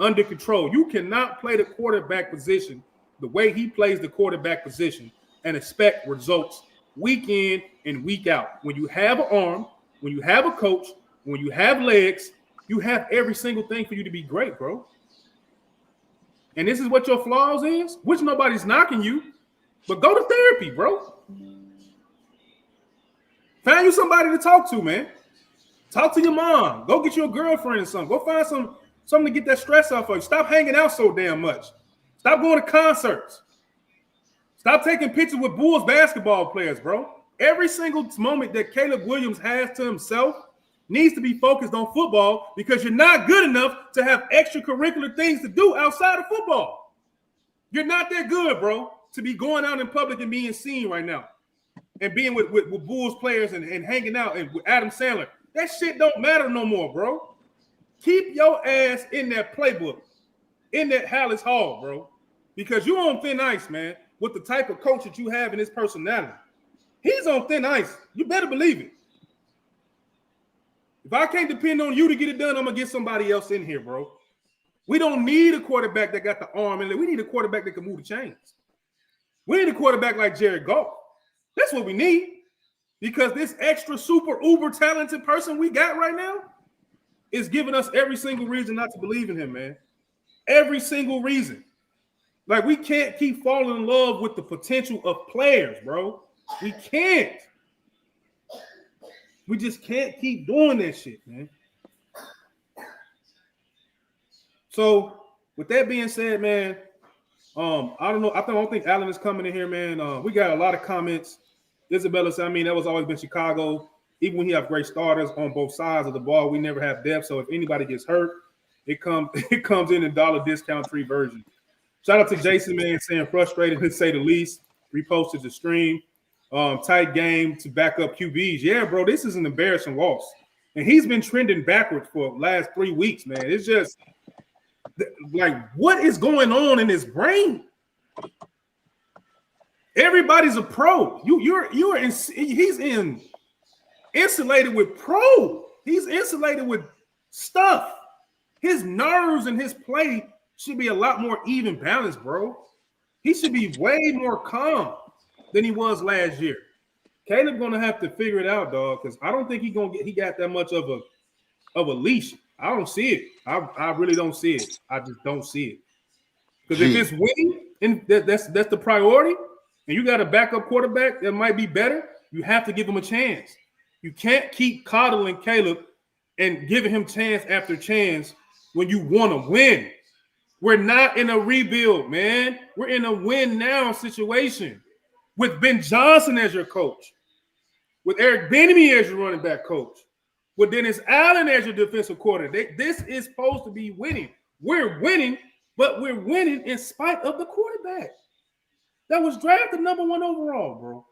under control. You cannot play the quarterback position the way he plays the quarterback position and expect results week in and week out. When you have an arm, when you have a coach, when you have legs, you have every single thing for you to be great, bro. And this is what your flaws is, which nobody's knocking you, but go to therapy, bro. Find you somebody to talk to, man. Talk to your mom. Go get you a girlfriend or something. Go find something to get that stress off of you. Stop hanging out so damn much. Stop going to concerts. Stop taking pictures with Bulls basketball players, bro. Every single moment that Caleb Williams has to himself needs to be focused on football because you're not good enough to have extracurricular things to do outside of football. You're not that good, bro, to be going out in public and being seen right now and being with Bulls players and hanging out and with Adam Sandler. That shit don't matter no more, bro. Keep your ass in that playbook, in that Hallis Hall, bro, because you're on thin ice, man, with the type of coach that you have in his personality. He's on thin ice. You better believe it. If I can't depend on you to get it done, I'm going to get somebody else in here, bro. We don't need a quarterback that got the arm in it. We need a quarterback that can move the chains. We need a quarterback like Jared Goff. That's what we need. Because this extra super uber talented person we got right now is giving us every single reason not to believe in him, man. Every single reason. Like, we can't keep falling in love with the potential of players, bro. We can't. We just can't keep doing that shit, man. So, with that being said, man, I don't know. I don't think Allen is coming in here, man. We got a lot of comments. Isabella said, I mean, that was always been Chicago. Even when you have great starters on both sides of the ball, we never have depth. So if anybody gets hurt, it comes in a dollar discount free version. Shout out to Jason, man, saying frustrated to say the least. Reposted the stream. Tight game to back up QBs. Yeah, bro, this is an embarrassing loss. And he's been trending backwards for the last 3 weeks, man. It's just like, what is going on in his brain? Everybody's a pro. He's insulated with pro. He's insulated with stuff. His nerves and his play should be a lot more even balanced, bro. He should be way more calm than he was last year. Caleb gonna have to figure it out, dog, because I don't think he got that much of a leash. I don't see it. I really don't see it. I just don't see it. Because if it's winning, and that's the priority, and you got a backup quarterback that might be better, you have to give him a chance. You can't keep coddling Caleb and giving him chance after chance when you want to win. We're not in a rebuild, man. We're in a win now situation with Ben Johnson as your coach, with Eric Bieniemy as your running back coach, with Dennis Allen as your defensive coordinator. This is supposed to be winning. We're winning, but we're winning in spite of the quarterback that was drafted number 1 overall, bro.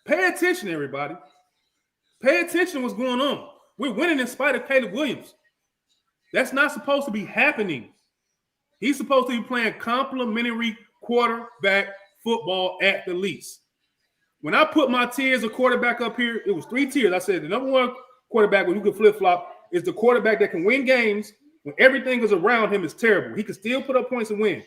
Pay attention, everybody. Pay attention to what's going on. We're winning in spite of Caleb Williams. That's not supposed to be happening. He's supposed to be playing complimentary quarterback football at the least. When I put my tiers of quarterback up here, it was 3 tiers. I said the number 1 quarterback when you can flip-flop is the quarterback that can win games when everything is around him is terrible. He can still put up points and win.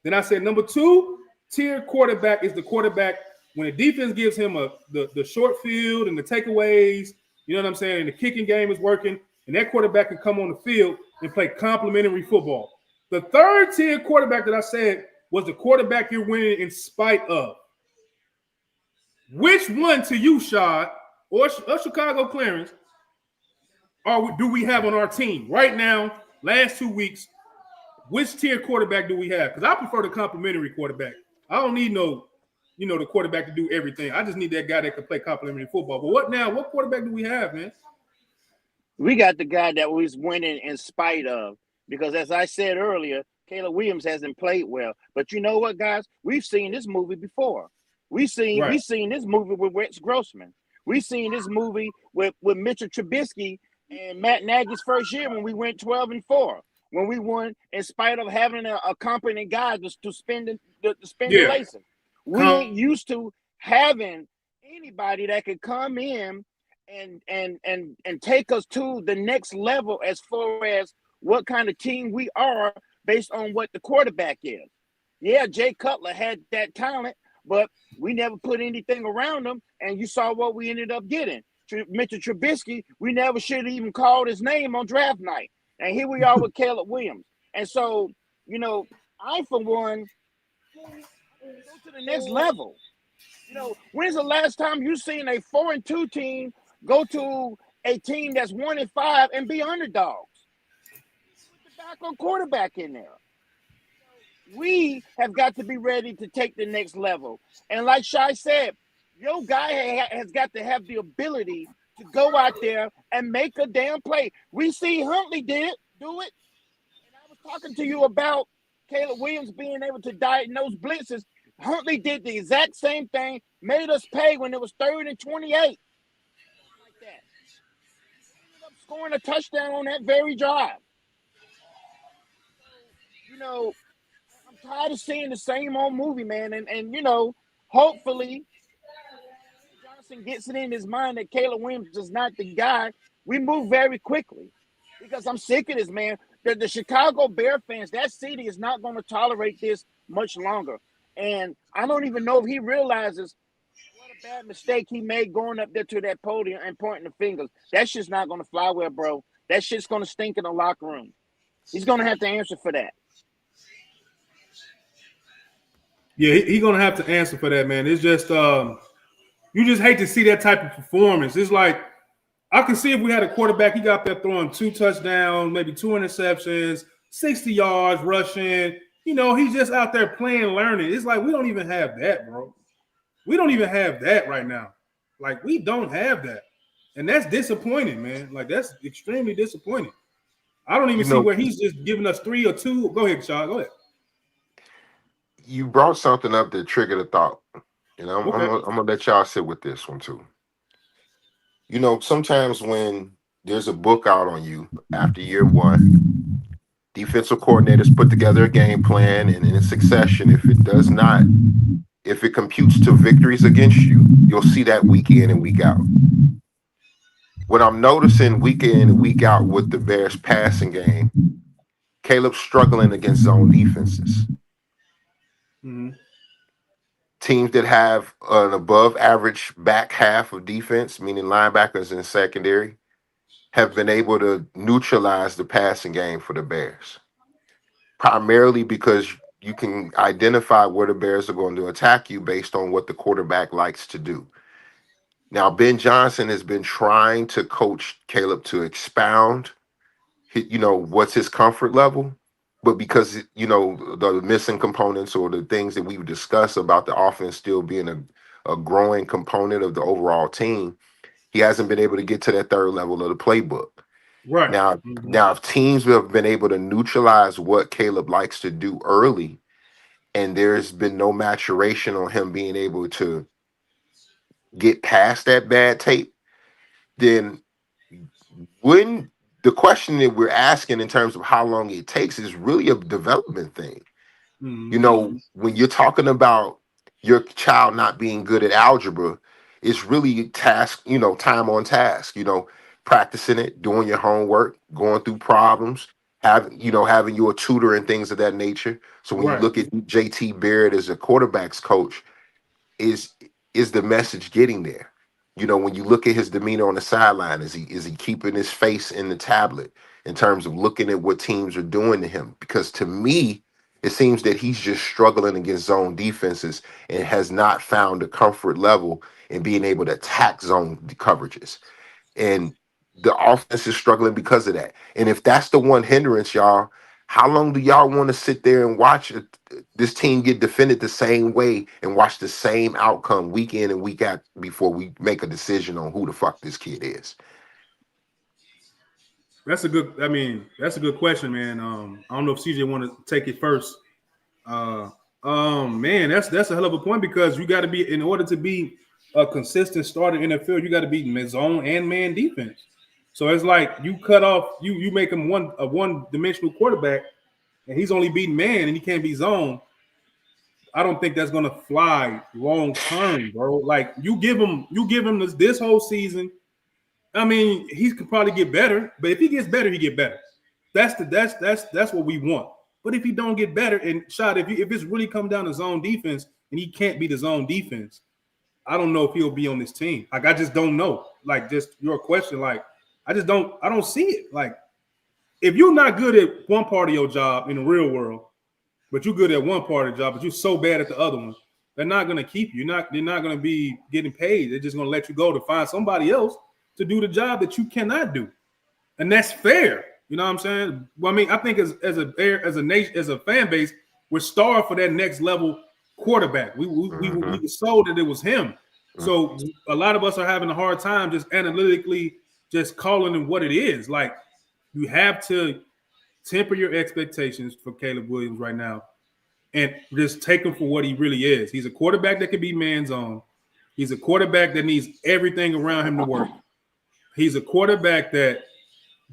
Then I said number 2 tier quarterback is the quarterback when the defense gives him the short field and the takeaways, you know what I'm saying, and the kicking game is working, and that quarterback can come on the field and play complimentary football. The 3rd tier quarterback that I said was the quarterback you're winning in spite of. Which one to you, Shad, or Chicago Clarence, do we have on our team right now, last 2 weeks? Which tier quarterback do we have? Because I prefer the complimentary quarterback. I don't need the quarterback to do everything. I just need that guy that can play complimentary football. But what quarterback do we have, man? We got the guy that was winning in spite of, because as I said earlier, Caleb Williams hasn't played well. But you know what, guys? We've seen this movie before. We've seen this movie with Rex Grossman. We've seen this movie with Mitchell Trubisky and Matt Nagy's first year when we went 12-4, when we won in spite of having a competent guy to spend the license. We ain't used to having anybody that could come in and take us to the next level as far as what kind of team we are based on what the quarterback is. Yeah, Jay Cutler had that talent, but we never put anything around him, and you saw what we ended up getting. Mitchell Trubisky, we never should have even called his name on draft night. And here we are with Caleb Williams. And so, I, for one, go to the next level. When's the last time you seen a 4-2 team go to a team that's 1-5 and be underdogs? Put the backup quarterback in there. We have got to be ready to take the next level. And like Shai said, your guy has got to have the ability to go out there and make a damn play. We see Huntley do it. And I was talking to you about Caleb Williams being able to diagnose blitzes. Huntley did the exact same thing, made us pay when it was 3rd and 28. Like that. Ended up scoring a touchdown on that very drive. I'm tired of seeing the same old movie, man. And hopefully Johnson gets it in his mind that Caleb Williams is not the guy. We move very quickly because I'm sick of this, man. The Chicago Bear fans, that city is not going to tolerate this much longer. And I don't even know if he realizes what a bad mistake he made going up there to that podium and pointing the fingers. That shit's not going to fly well, bro. That shit's going to stink in the locker room. He's going to have to answer for that. Yeah, he's going to have to answer for that, man. It's just you just hate to see that type of performance. It's like I can see if we had a quarterback, he got there throwing 2 touchdowns, maybe 2 interceptions, 60 yards rushing. He's just out there playing, learning. It's like we don't even have that, bro. We don't even have that right now. Like, we don't have that. And that's disappointing, man. Like, that's extremely disappointing. I don't even see where he's just giving us 3 or 2. Go ahead, Shaw. Go ahead. You brought something up that triggered a thought. I'm Okay. I'm gonna let y'all sit with this one too. Sometimes when there's a book out on you after year 1, defensive coordinators put together a game plan, and in succession, if it computes to victories against you, you'll see that week in and week out. What I'm noticing week in and week out with the Bears passing game, Caleb's struggling against zone defenses. Teams that have an above average back half of defense, meaning linebackers and secondary, have been able to neutralize the passing game for the Bears. Primarily because you can identify where the Bears are going to attack you based on what the quarterback likes to do. Now, Ben Johnson has been trying to coach Caleb to expound, what's his comfort level. But because, the missing components or the things that we've discussed about the offense still being a growing component of the overall team, he hasn't been able to get to that third level of the playbook. Right. Now, if teams have been able to neutralize what Caleb likes to do early, and there's been no maturation on him being able to get past that bad tape, then when the question that we're asking in terms of how long it takes is really a development thing. When you're talking about your child not being good at algebra, it's really time on task, practicing it, doing your homework, going through problems, having you a tutor and things of that nature. So when you look at JT Barrett as a quarterback's coach, is the message getting there? When you look at his demeanor on the sideline, is he keeping his face in the tablet in terms of looking at what teams are doing to him? Because to me, it seems that he's just struggling against zone defenses and has not found a comfort level in being able to attack zone coverages. And the offense is struggling because of that. And if that's the one hindrance, y'all, how long do y'all want to sit there and watch this team get defended the same way and watch the same outcome week in and week out before we make a decision on who the fuck this kid is? That's a good question, man. I don't know if CJ want to take it first. Man, that's a hell of a point, because you got to be, in order to be a consistent starter in the field, you got to be zone and man defense. So it's like you cut off, you make him a one-dimensional quarterback, and he's only beating man and he can't be zone. I don't think that's gonna fly long term, bro. Like you give him this whole season. I mean, he could probably get better, but if he gets better, he get better. That's what we want. But if he don't get better, and shot, if it's really come down to zone defense and he can't be the zone defense, I don't know if he'll be on this team. Like I just don't know. Like just your question, like I don't see it. Like if you're not good at one part of your job in the real world, but you're good at one part of the job, but you're so bad at the other one, they're not going to keep you. They're not going to be getting paid. They're just going to let you go to find somebody else to do the job that you cannot do. And that's fair. You know what I'm saying? Well, I mean, I think as a fan base, we're starved for that next level quarterback. We were sold that it was him. So a lot of us are having a hard time just analytically just calling it what it is. Like you have to temper your expectations for Caleb Williams right now and just take him for what he really is. He's a quarterback that can be man zone. He's a quarterback that needs everything around him to work. He's a quarterback that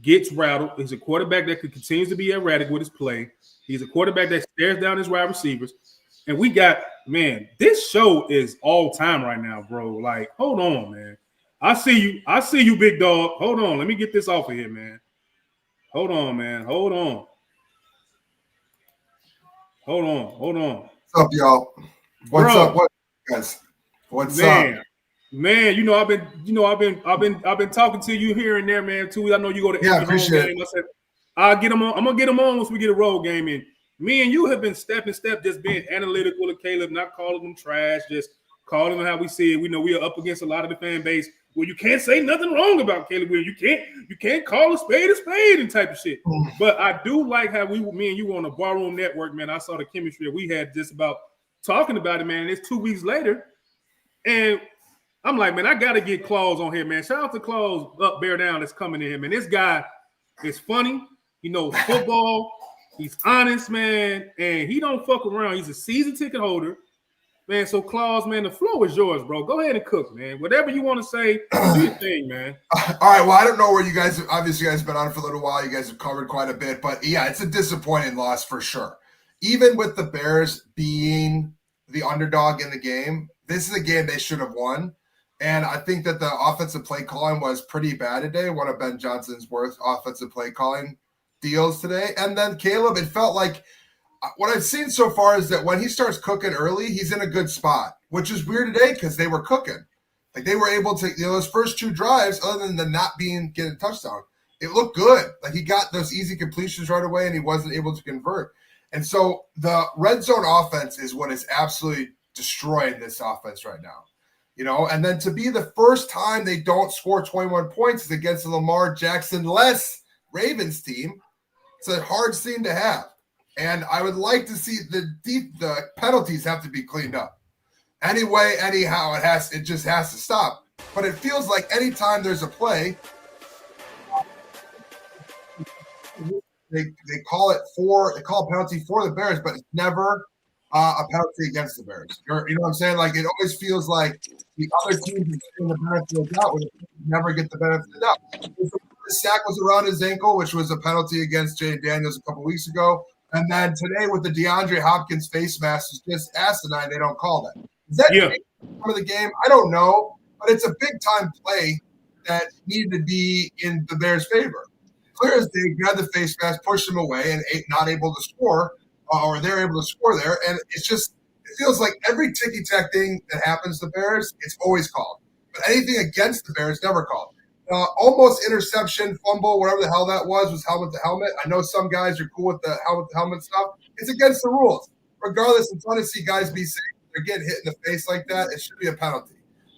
gets rattled. He's a quarterback that continues to be erratic with his play. He's a quarterback that stares down his wide receivers. And we got, man, this show is all time right now, bro. Like, hold on, man. I see you, big dog. Hold on. Let me get this off of here, man. Hold on, man. Hold on. What's up, y'all? What's up, guys? What's up? Man, I've been talking to you here and there, man. Too. I know you go to every home game. I said I'll get them on. I'm gonna get them on once we get a road game in. Me and you have been step in step, just being analytical of Caleb, not calling them trash, just calling them how we see it. We know we are up against a lot of the fan base where you can't say nothing wrong about Caleb Williams. You can't call a spade and type of shit. But I do like how me and you were on the Barroom Network, man. I saw the chemistry that we had just about talking about it, man. And it's 2 weeks later, and I'm like, man, I got to get Claus on here, man. Shout out to Claus up, bear down that's coming in here, man. This guy is funny. He knows football. He's honest, man, and he don't fuck around. He's a season ticket holder, man. So, Claus, man, the floor is yours, bro. Go ahead and cook, man. Whatever you want to say, do your thing, man. All right, well, I don't know where you guys – obviously, you guys have been on for a little while. You guys have covered quite a bit. But, yeah, it's a disappointing loss for sure. Even with the Bears being the underdog in the game, this is a game they should have won. And I think that the offensive play calling was pretty bad today, one of Ben Johnson's worst offensive play calling deals today. And then Caleb, it felt like what I've seen so far is that when he starts cooking early, he's in a good spot, which is weird today because they were cooking. Like they were able to, those first 2 drives, other than the not getting a touchdown, it looked good. Like he got those easy completions right away and he wasn't able to convert. And so the red zone offense is what is absolutely destroying this offense right now. And then to be the first time they don't score 21 points is against the Lamar Jackson-less Ravens team. It's a hard scene to have. And I would like to see the penalties have to be cleaned up. Anyway, anyhow, it just has to stop. But it feels like anytime there's a play, they call it a penalty for the Bears, but it's never a penalty against the Bears. You know what I'm saying? Like it always feels like the other teams are getting the benefit of the doubt when they never get the benefit of the doubt. The sack was around his ankle, which was a penalty against Jay Daniels a couple weeks ago. And then today with the DeAndre Hopkins face mask is just asinine. They don't call that. Is that part of the game? I don't know, but it's a big time play that needed to be in the Bears' favor. Clear as day, grabbed the face mask, pushed him away, and not able to score, or they're able to score there. And it feels like every ticky-tack thing that happens to the Bears, it's always called. But anything against the Bears, never called. Almost interception, fumble, whatever the hell that was helmet to helmet. I know some guys are cool with the helmet to helmet stuff. It's against the rules. Regardless, it's fun to see guys be safe. They're getting hit in the face like that. It should be a penalty,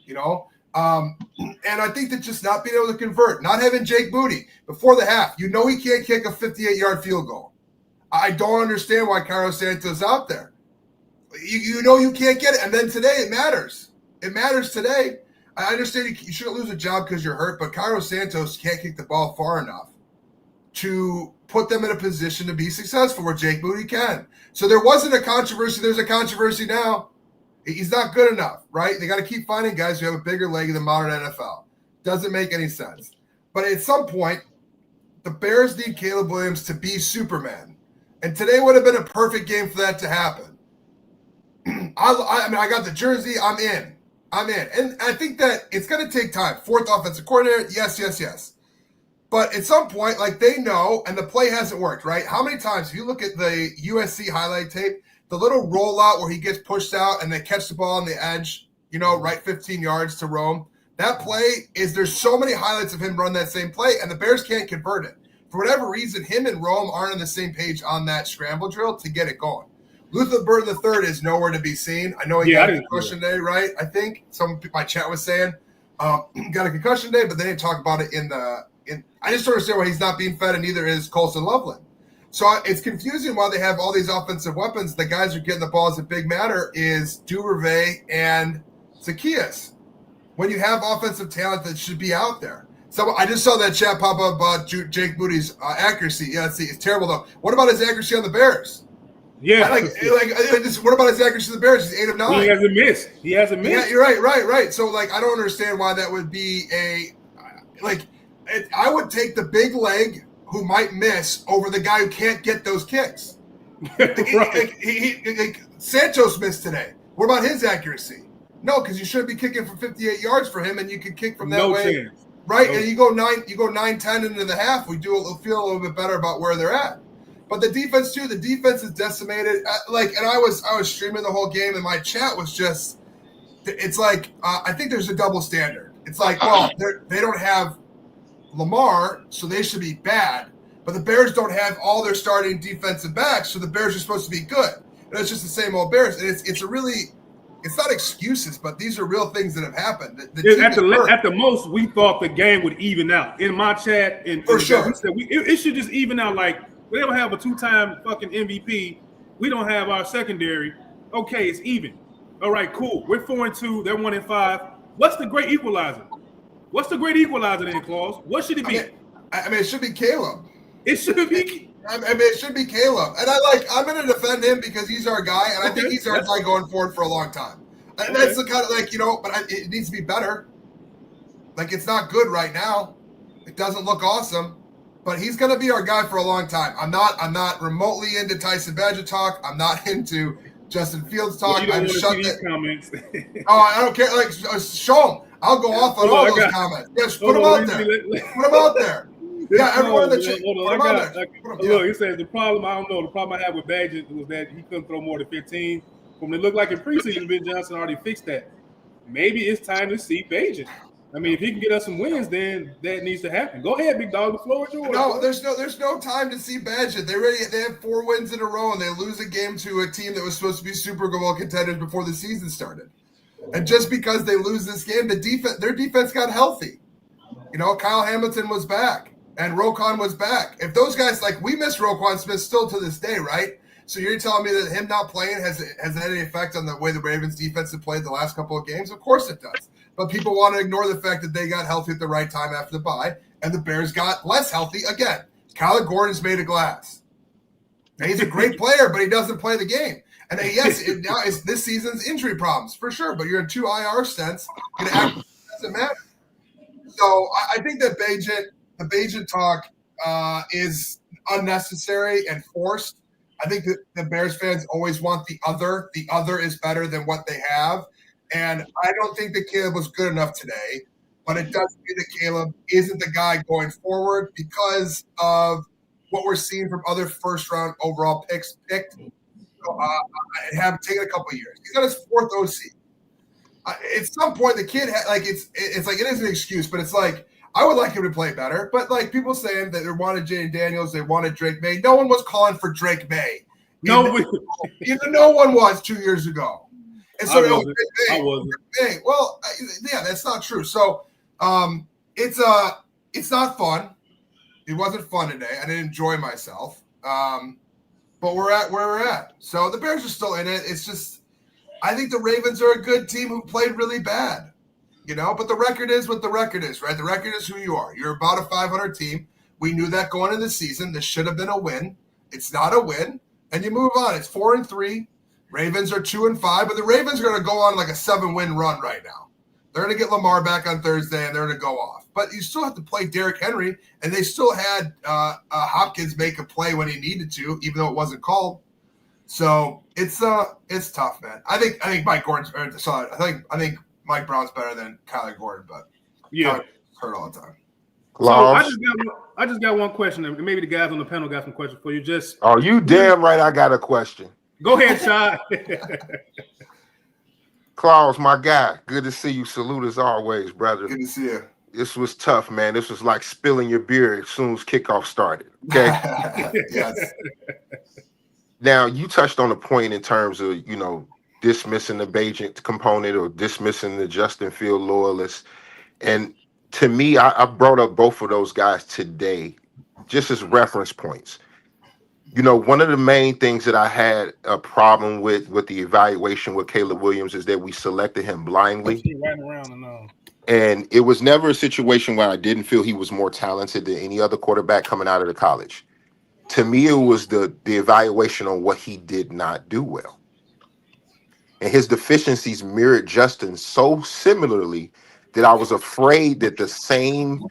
And I think that just not being able to convert, not having Jake Moody before the half, he can't kick a 58-yard field goal. I don't understand why Cairo Santos is out there. You can't get it. And then today it matters. It matters today. I understand you shouldn't lose a job because you're hurt, but Cairo Santos can't kick the ball far enough to put them in a position to be successful where Jake Moody can. So there wasn't a controversy. There's a controversy now. He's not good enough, right? They got to keep finding guys who have a bigger leg in the modern NFL. Doesn't make any sense. But at some point, the Bears need Caleb Williams to be Superman. And today would have been a perfect game for that to happen. I got the jersey. I'm in. And I think that it's going to take time. Fourth offensive coordinator, yes. But at some point, like they know, and the play hasn't worked, right? How many times, if you look at the USC highlight tape, the little rollout where he gets pushed out and they catch the ball on the edge, right 15 yards to Rome. That play there's so many highlights of him run that same play, and the Bears can't convert it. For whatever reason, him and Rome aren't on the same page on that scramble drill to get it going. Luther Burden III is nowhere to be seen. I know he got a concussion today, right? I think my chat was saying got a concussion today, but they didn't talk about it I just don't understand why he's not being fed, and neither is Colson Loveland. So it's confusing why they have all these offensive weapons. The guys who are getting the balls that big matter is Duvernay and Zacchaeus. When you have offensive talent that should be out there. So I just saw that chat pop up about Jake Moody's accuracy. Yeah, it's terrible though. What about his accuracy on the Bears? Yeah. What about his accuracy on the Bears? He's 8 of 9. He hasn't missed. Yeah, you're right. So I don't understand why that would be I would take the big leg who might miss over the guy who can't get those kicks. Santos missed today. What about his accuracy? No, because you shouldn't be kicking for 58 yards for him, and you can kick from that way. Chance. Right? No. And you go 9-10 into the half. We feel a little bit better about where they're at. But the defense too. The defense is decimated. And I was streaming the whole game, and my chat was just. It's like I think there's a double standard. It's like, well, they don't have Lamar, so they should be bad. But the Bears don't have all their starting defensive backs, so the Bears are supposed to be good. And it's just the same old Bears. And it's not excuses, but these are real things that have happened. At the most, we thought the game would even out. In my chat, for sure, we said it should just even out. Like we don't have a 2-time fucking MVP. We don't have our secondary. Okay, it's even. All right, cool. We're 4-2. They're 1-5. What's the great equalizer? What's the great equalizer then, Claus? What should it be? It should be Caleb. It should be. It should be Caleb. And I'm going to defend him because he's our guy, and I think he's our guy going forward for a long time. And that's the kind of but it needs to be better. It's not good right now. It doesn't look awesome, but he's going to be our guy for a long time. I'm not remotely into Tyson Badger talk. I'm not into Justin Fields talk. You don't want to see these comments. I don't care. Show him. I'll go off on all those comments. Yes, put them out there. Put them out there. Yeah, everyone in the chat. chat. Hold on, look, it says the problem. I don't know. The problem I have with Bagent was that he couldn't throw more than 15. From it looked like in preseason, Ben Johnson already fixed that. Maybe it's time to see Bagent. I mean, if he can get us some wins, then that needs to happen. Go ahead, big dog. The floor is yours. No, there's no time to see Bagent. They have 4 wins in a row, and they lose a game to a team that was supposed to be Super Bowl contenders before the season started. And just because they lose this game, their defense got healthy. You know, Kyle Hamilton was back, and Roquan was back. If those guys, like, we miss Roquan Smith still to this day, right? So you're telling me that him not playing has had any effect on the way the Ravens defense have played the last couple of games? Of course it does. But people want to ignore the fact that they got healthy at the right time after the bye, and the Bears got less healthy again. Kyler Gordon's made of glass. And he's a great player, but he doesn't play the game. And then, yes, now it's this season's injury problems for sure. But you're in 2 IR stints. It doesn't matter. So I think that the Bagent talk is unnecessary and forced. I think that the Bears fans always want the other. The other is better than what they have. And I don't think that Caleb was good enough today, but it does mean that Caleb isn't the guy going forward because of what we're seeing from other first-round overall picks picked. So, have taken a couple of years. He's got his 4th OC. At some point, the kid it's like it is an excuse, but it's like I would like him to play better. But like people saying that they wanted Jaden Daniels, they wanted Drake May. No one was calling for Drake May. No one was 2 years ago. And so I wasn't. Well, yeah, that's not true. So it's not fun. It wasn't fun today. I didn't enjoy myself. But we're at where we're at. So the Bears are still in it. It's just I think the Ravens are a good team who played really bad. You know, but the record is what the record is, right? The record is who you are. You're about a 500 team. We knew that going into the season. This should have been a win. It's not a win. And you move on. It's 4-3. Ravens are 2-5, but the Ravens are going to go on like a 7-win run right now. They're going to get Lamar back on Thursday, and they're going to go off. But you still have to play Derrick Henry, and they still had Hopkins make a play when he needed to, even though it wasn't called. So it's tough, man. I think Mike Gordon's sorry. I think Mike Brown's better than Kyler Gordon, but yeah, hurt all the time. So I just got one question, and maybe the guys on the panel got some questions for you. Oh, you damn right! I got a question. Go ahead, Shad. Claus, my guy, good to see you. Salute as always, brother. Good to see you. This was tough, man. This was like spilling your beer as soon as kickoff started. Okay. Yes. Now you touched on a point in terms of dismissing the Bagent component or dismissing the Justin Field loyalists, and to me, I brought up both of those guys today, just as reference points. One of the main things that I had a problem with the evaluation with Caleb Williams is that we selected him blindly. And it was never a situation where I didn't feel he was more talented than any other quarterback coming out of the college. To me, it was the evaluation on what he did not do well. And his deficiencies mirrored Justin so similarly that I was afraid that the same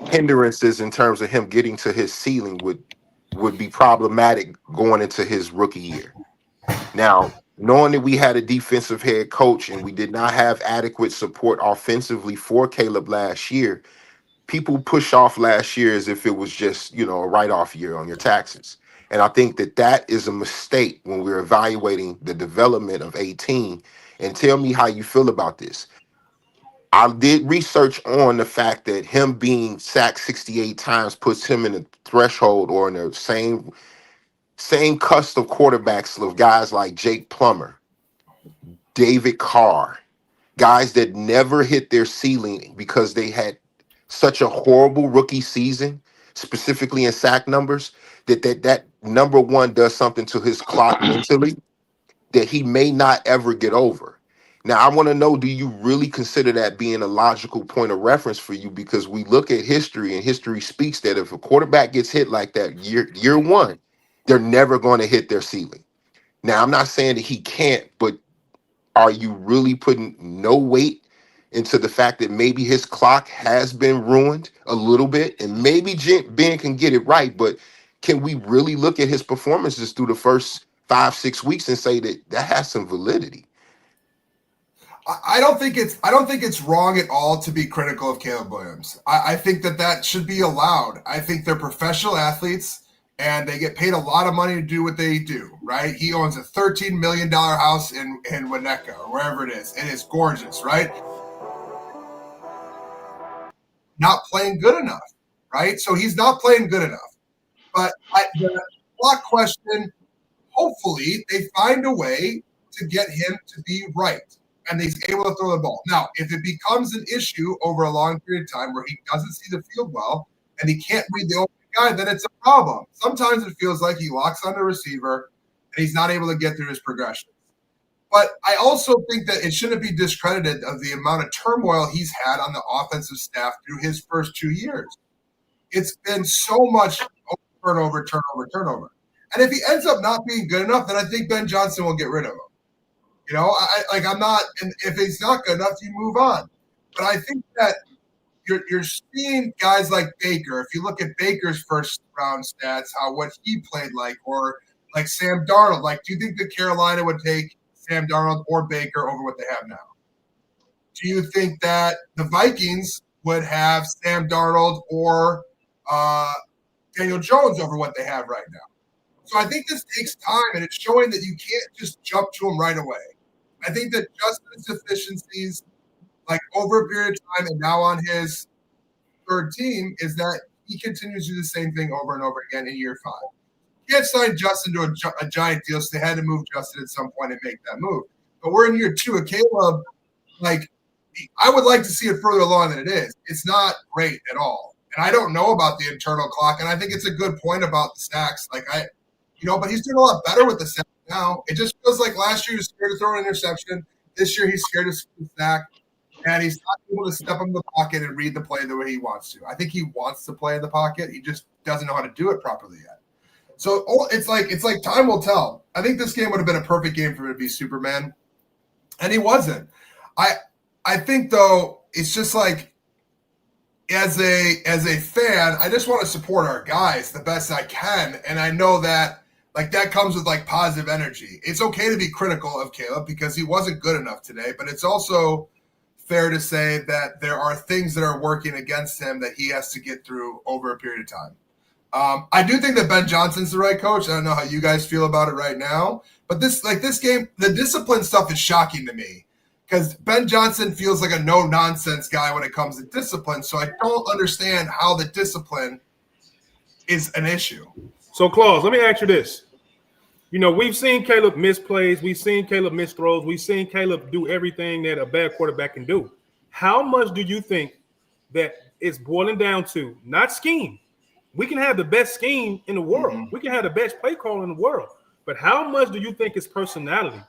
hindrances in terms of him getting to his ceiling would be problematic going into his rookie year. Now, knowing that we had a defensive head coach and we did not have adequate support offensively for Caleb last year, people push off last year as if it was just, a write-off year on your taxes. And I think that is a mistake when we're evaluating the development of 18. And tell me how you feel about this. I did research on the fact that him being sacked 68 times puts him in a threshold or in the same cusp of quarterbacks of guys like Jake Plummer, David Carr, guys that never hit their ceiling because they had such a horrible rookie season, specifically in sack numbers, that number one does something to his clock mentally that he may not ever get over. Now, I want to know, do you really consider that being a logical point of reference for you? Because we look at history, and history speaks that if a quarterback gets hit like that year one, they're never going to hit their ceiling. Now, I'm not saying that he can't, but are you really putting no weight into the fact that maybe his clock has been ruined a little bit? And maybe Ben can get it right, but can we really look at his performances through the first 5-6 weeks and say that has some validity? I don't think it's wrong at all to be critical of Caleb Williams. I think that should be allowed. I think they're professional athletes and they get paid a lot of money to do what they do, right? He owns a $13 million house in Winnetka or wherever it is. And it's gorgeous, right? Not playing good enough, right? So he's not playing good enough. But the clock question, hopefully they find a way to get him to be right. And he's able to throw the ball. Now, if it becomes an issue over a long period of time where he doesn't see the field well and he can't read the open guy, then it's a problem. Sometimes it feels like he locks on the receiver and he's not able to get through his progressions. But I also think that it shouldn't be discredited of the amount of turmoil he's had on the offensive staff through his first 2 years. It's been so much turnover. And if he ends up not being good enough, then I think Ben Johnson will get rid of him. You know, I'm not, and if he's not good enough, you move on. But I think that you're seeing guys like Baker. If you look at Baker's first round stats, what he played like, or like Sam Darnold. Like, do you think that Carolina would take Sam Darnold or Baker over what they have now? Do you think that the Vikings would have Sam Darnold or Daniel Jones over what they have right now? So I think this takes time, and it's showing that you can't just jump to him right away. I think that Justin's deficiencies, like over a period of time and now on his third team, is that he continues to do the same thing over and over again in year 5. You can't sign Justin to a giant deal, so they had to move Justin at some point and make that move. But we're in year 2 of Caleb. Like, I would like to see it further along than it is. It's not great at all. And I don't know about the internal clock, and I think it's a good point about the sacks. But he's doing a lot better with the sacks now. It just feels like last year he was scared to throw an interception. This year he's scared to sack, and he's not able to step in the pocket and read the play the way he wants to. I think he wants to play in the pocket. He just doesn't know how to do it properly yet. So it's like time will tell. I think this game would have been a perfect game for him to be Superman, and he wasn't. I think though it's just like as a fan, I just want to support our guys the best I can, and I know that. Like, that comes with, like, positive energy. It's okay to be critical of Caleb because he wasn't good enough today, but it's also fair to say that there are things that are working against him that he has to get through over a period of time. I do think that Ben Johnson's the right coach. I don't know how you guys feel about it right now, but this game, the discipline stuff is shocking to me because Ben Johnson feels like a no-nonsense guy when it comes to discipline, so I don't understand how the discipline is an issue. So, Claus, let me ask you this. We've seen Caleb miss plays. We've seen Caleb miss throws. We've seen Caleb do everything that a bad quarterback can do. How much do you think that it's boiling down to? Not scheme. We can have the best scheme in the world. Mm-hmm. We can have the best play call in the world. But how much do you think is personality?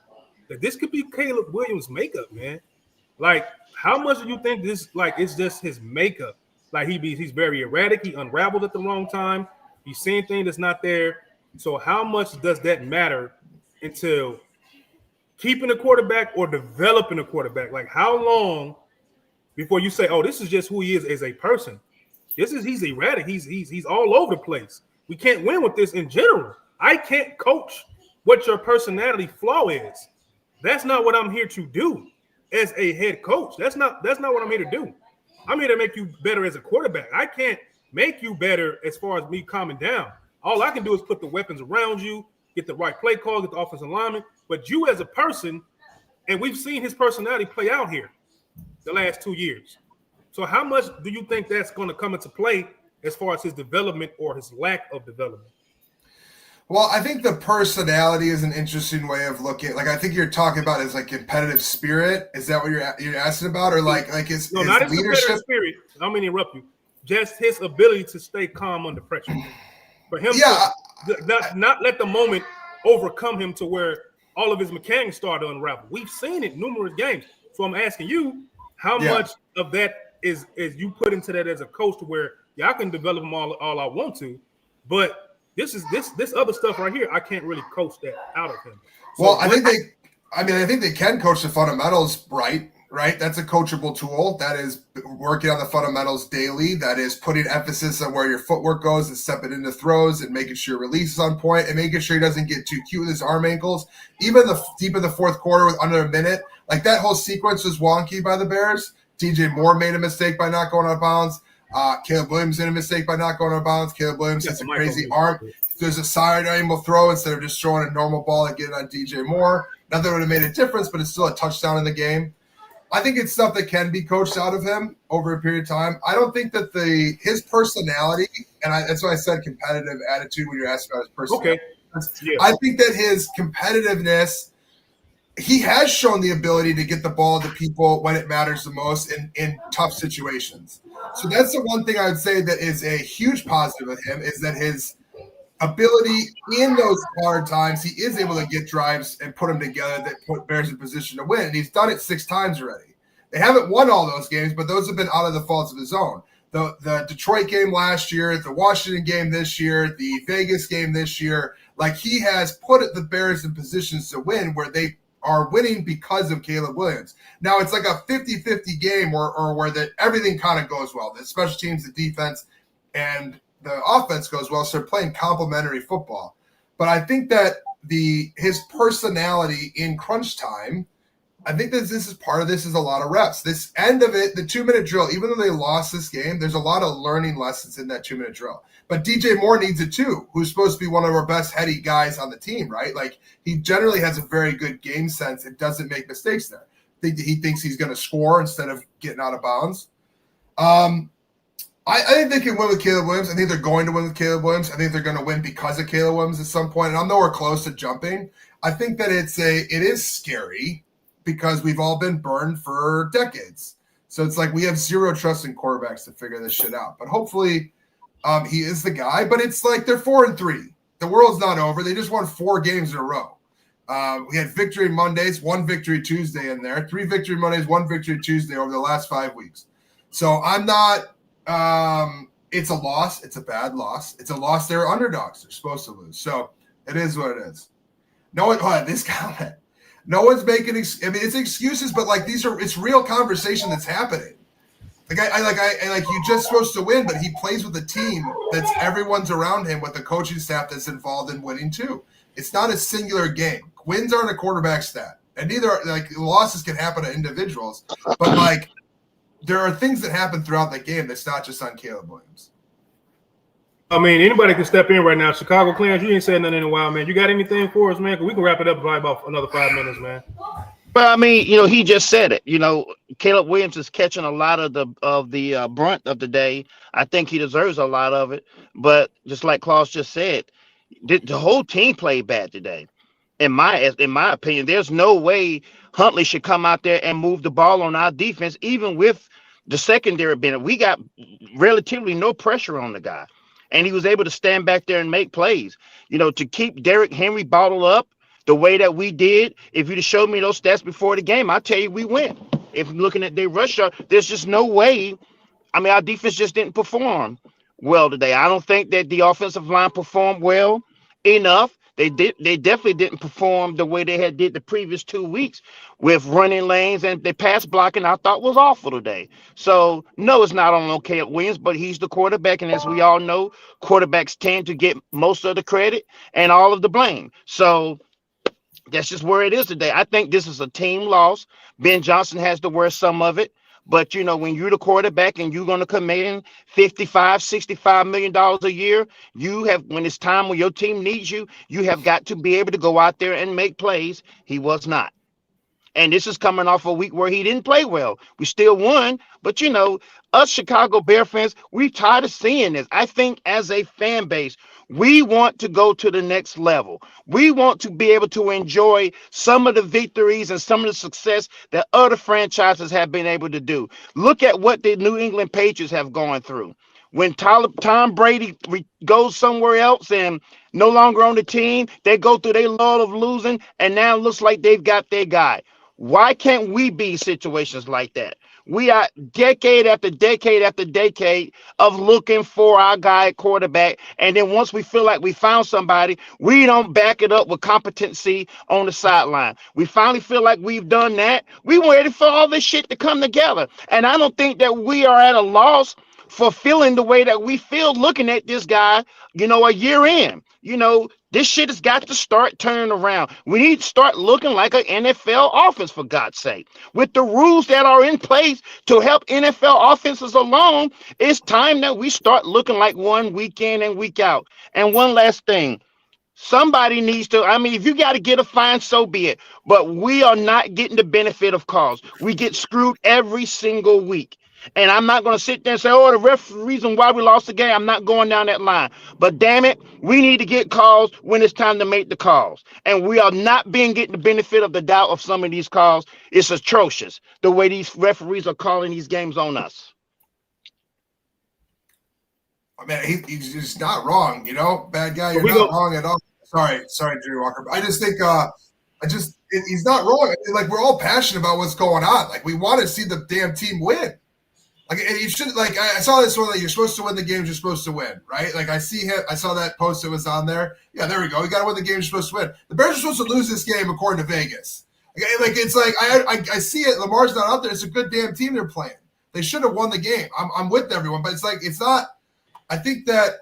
That this could be Caleb Williams' makeup, man. Like, how much do you think this, like, it's just his makeup? Like, he's very erratic. He unraveled at the wrong time. He's seeing things that's not there. So how much does that matter until keeping a quarterback or developing a quarterback? Like, how long before you say, oh, this is just who he is as a person? He's erratic. He's all over the place. We can't win with this in general. I can't coach what your personality flaw is. That's not what I'm here to do as a head coach. That's not what I'm here to do. I'm here to make you better as a quarterback. I can't make you better as far as me calming down. All I can do is put the weapons around you, get the right play call, get the offensive lineman. But you as a person, and we've seen his personality play out here the last 2 years. So how much do you think that's going to come into play as far as his development or his lack of development? Well, I think the personality is an interesting way of looking. Like, I think you're talking about his like competitive spirit. Is that what you're asking about, or like his not his leadership? Competitive spirit. I don't mean to interrupt you. Just his ability to stay calm under pressure. For him to not let the moment overcome him to where all of his mechanics start to unravel. We've seen it numerous games. So I'm asking you, how much of that is you put into that as a coach to where I can develop them all I want to, but this other stuff right here, I can't really coach that out of him. So well, I think they can coach the fundamentals right? That's a coachable tool. That is working on the fundamentals daily. That is putting emphasis on where your footwork goes and stepping into throws and making sure your release is on point and making sure he doesn't get too cute with his arm ankles. Even deep in the fourth quarter with under a minute, Like that whole sequence was wonky by the Bears. DJ Moore made a mistake by not going out of bounds. Caleb Williams made a mistake by not going out of bounds. Caleb Williams has a crazy arm. There's a side angle throw instead of just throwing a normal ball and getting on DJ Moore. Not that it would have made a difference, but it's still a touchdown in the game. I think it's stuff that can be coached out of him over a period of time. I don't think that his personality, and that's why I said competitive attitude when you're asking about his personality. Okay. Yeah. I think that his competitiveness, he has shown the ability to get the ball to people when it matters the most in tough situations. So that's the one thing I would say that is a huge positive of him, is that his ability in those hard times, he is able to get drives and put them together that put Bears in position to win. And he's done it 6 times already. They haven't won all those games, but those have been out of the faults of his own. The Detroit game last year, the Washington game this year, the Vegas game this year, like he has put the Bears in positions to win where they are winning because of Caleb Williams. Now it's like a 50-50 game where everything kind of goes well. The special teams, the defense, and the offense goes well, so they're playing complementary football. But I think that his personality in crunch time, I think that this is part of this is a lot of reps. This end of it, the 2-minute drill, even though they lost this game, there's a lot of learning lessons in that 2-minute drill. But DJ Moore needs it too, who's supposed to be one of our best heady guys on the team, right? Like he generally has a very good game sense and doesn't make mistakes there. He thinks he's going to score instead of getting out of bounds. I think they can win with Caleb Williams. I think they're going to win with Caleb Williams. I think they're going to win because of Caleb Williams at some point. And I'm nowhere close to jumping. I think that it is scary because we've all been burned for decades. So it's like we have zero trust in quarterbacks to figure this shit out. But hopefully he is the guy. But it's like they're 4-3. The world's not over. They just won 4 games in a row. We had victory Mondays, 1 victory Tuesday in there, 3 victory Mondays, 1 victory Tuesday over the last 5 weeks. So I'm not it's a loss. It's a bad loss. It's a loss. They're underdogs. They're supposed to lose. So it is what it is. This comment. No one's making it's excuses, but like it's real conversation that's happening. Like you just supposed to win, but he plays with a team that's everyone's around him with a coaching staff that's involved in winning too. It's not a singular game. Wins aren't a quarterback stat. And neither losses can happen to individuals, but like there are things that happen throughout the game that's not just on Caleb Williams. I mean, anybody can step in right now. Chicago Clans, you ain't said nothing in a while, man. You got anything for us, man? Because we can wrap it up by about another 5 minutes, man. Well, I mean, he just said it. Caleb Williams is catching a lot of the brunt of the day. I think he deserves a lot of it. But just like Klaus just said, the whole team played bad today. In my opinion, there's no way Huntley should come out there and move the ball on our defense, even with the secondary being. We got relatively no pressure on the guy, and he was able to stand back there and make plays. To keep Derrick Henry bottled up the way that we did. If you'd have showed me those stats before the game, I'll tell you we win. If you're looking at their rush, there's just no way. I mean, our defense just didn't perform well today. I don't think that the offensive line performed well enough. They definitely didn't perform the way they did the previous 2 weeks with running lanes, and the pass blocking I thought was awful today. So no, it's not on Caleb Williams, but he's the quarterback, and as we all know, quarterbacks tend to get most of the credit and all of the blame. So that's just where it is today. I think this is a team loss. Ben Johnson has to wear some of it. But, when you're the quarterback and you're going to come in $55, $65 million a year, when it's time when your team needs you, you have got to be able to go out there and make plays. He was not. And this is coming off a week where he didn't play well. We still won. But, us Chicago Bear fans, we're tired of seeing this. I think as a fan base, we want to go to the next level. We want to be able to enjoy some of the victories and some of the success that other franchises have been able to do. Look at what the New England Patriots have gone through. When Tom Brady goes somewhere else and no longer on the team, they go through their lull of losing, and now it looks like they've got their guy. Why can't we be situations like that? We are decade after decade after decade of looking for our guy at quarterback. And then once we feel like we found somebody, we don't back it up with competency on the sideline. We finally feel like we've done that. We waited for all this shit to come together. And I don't think that we are at a loss for feeling the way that we feel looking at this guy, a year in. This shit has got to start turning around. We need to start looking like an NFL offense, for God's sake. With the rules that are in place to help NFL offenses along, it's time that we start looking like one week in and week out. And one last thing. Somebody needs to, I mean, if you got to get a fine, so be it. But we are not getting the benefit of calls. We get screwed every single week. And I'm not going to sit there and say, oh, the reason why we lost the game. I'm not going down that line. But damn it, we need to get calls when it's time to make the calls. And we are not getting the benefit of the doubt of some of these calls. It's atrocious the way these referees are calling these games on us. I mean, he's just not wrong, you know, bad guy. You're not wrong at all. Sorry, Drew Walker. I just think, he's not wrong. Like, we're all passionate about what's going on. Like, we want to see the damn team win. Like, and you should, like, I saw this one that you're supposed to win the games you're supposed to win, right? Like, I saw that post that was on there. Yeah, there we go. You got to win the games you're supposed to win. The Bears are supposed to lose this game according to Vegas. Like, it's like, I see it. Lamar's not out there. It's a good damn team they're playing. They should have won the game. I'm with everyone, but it's like, it's not. I think that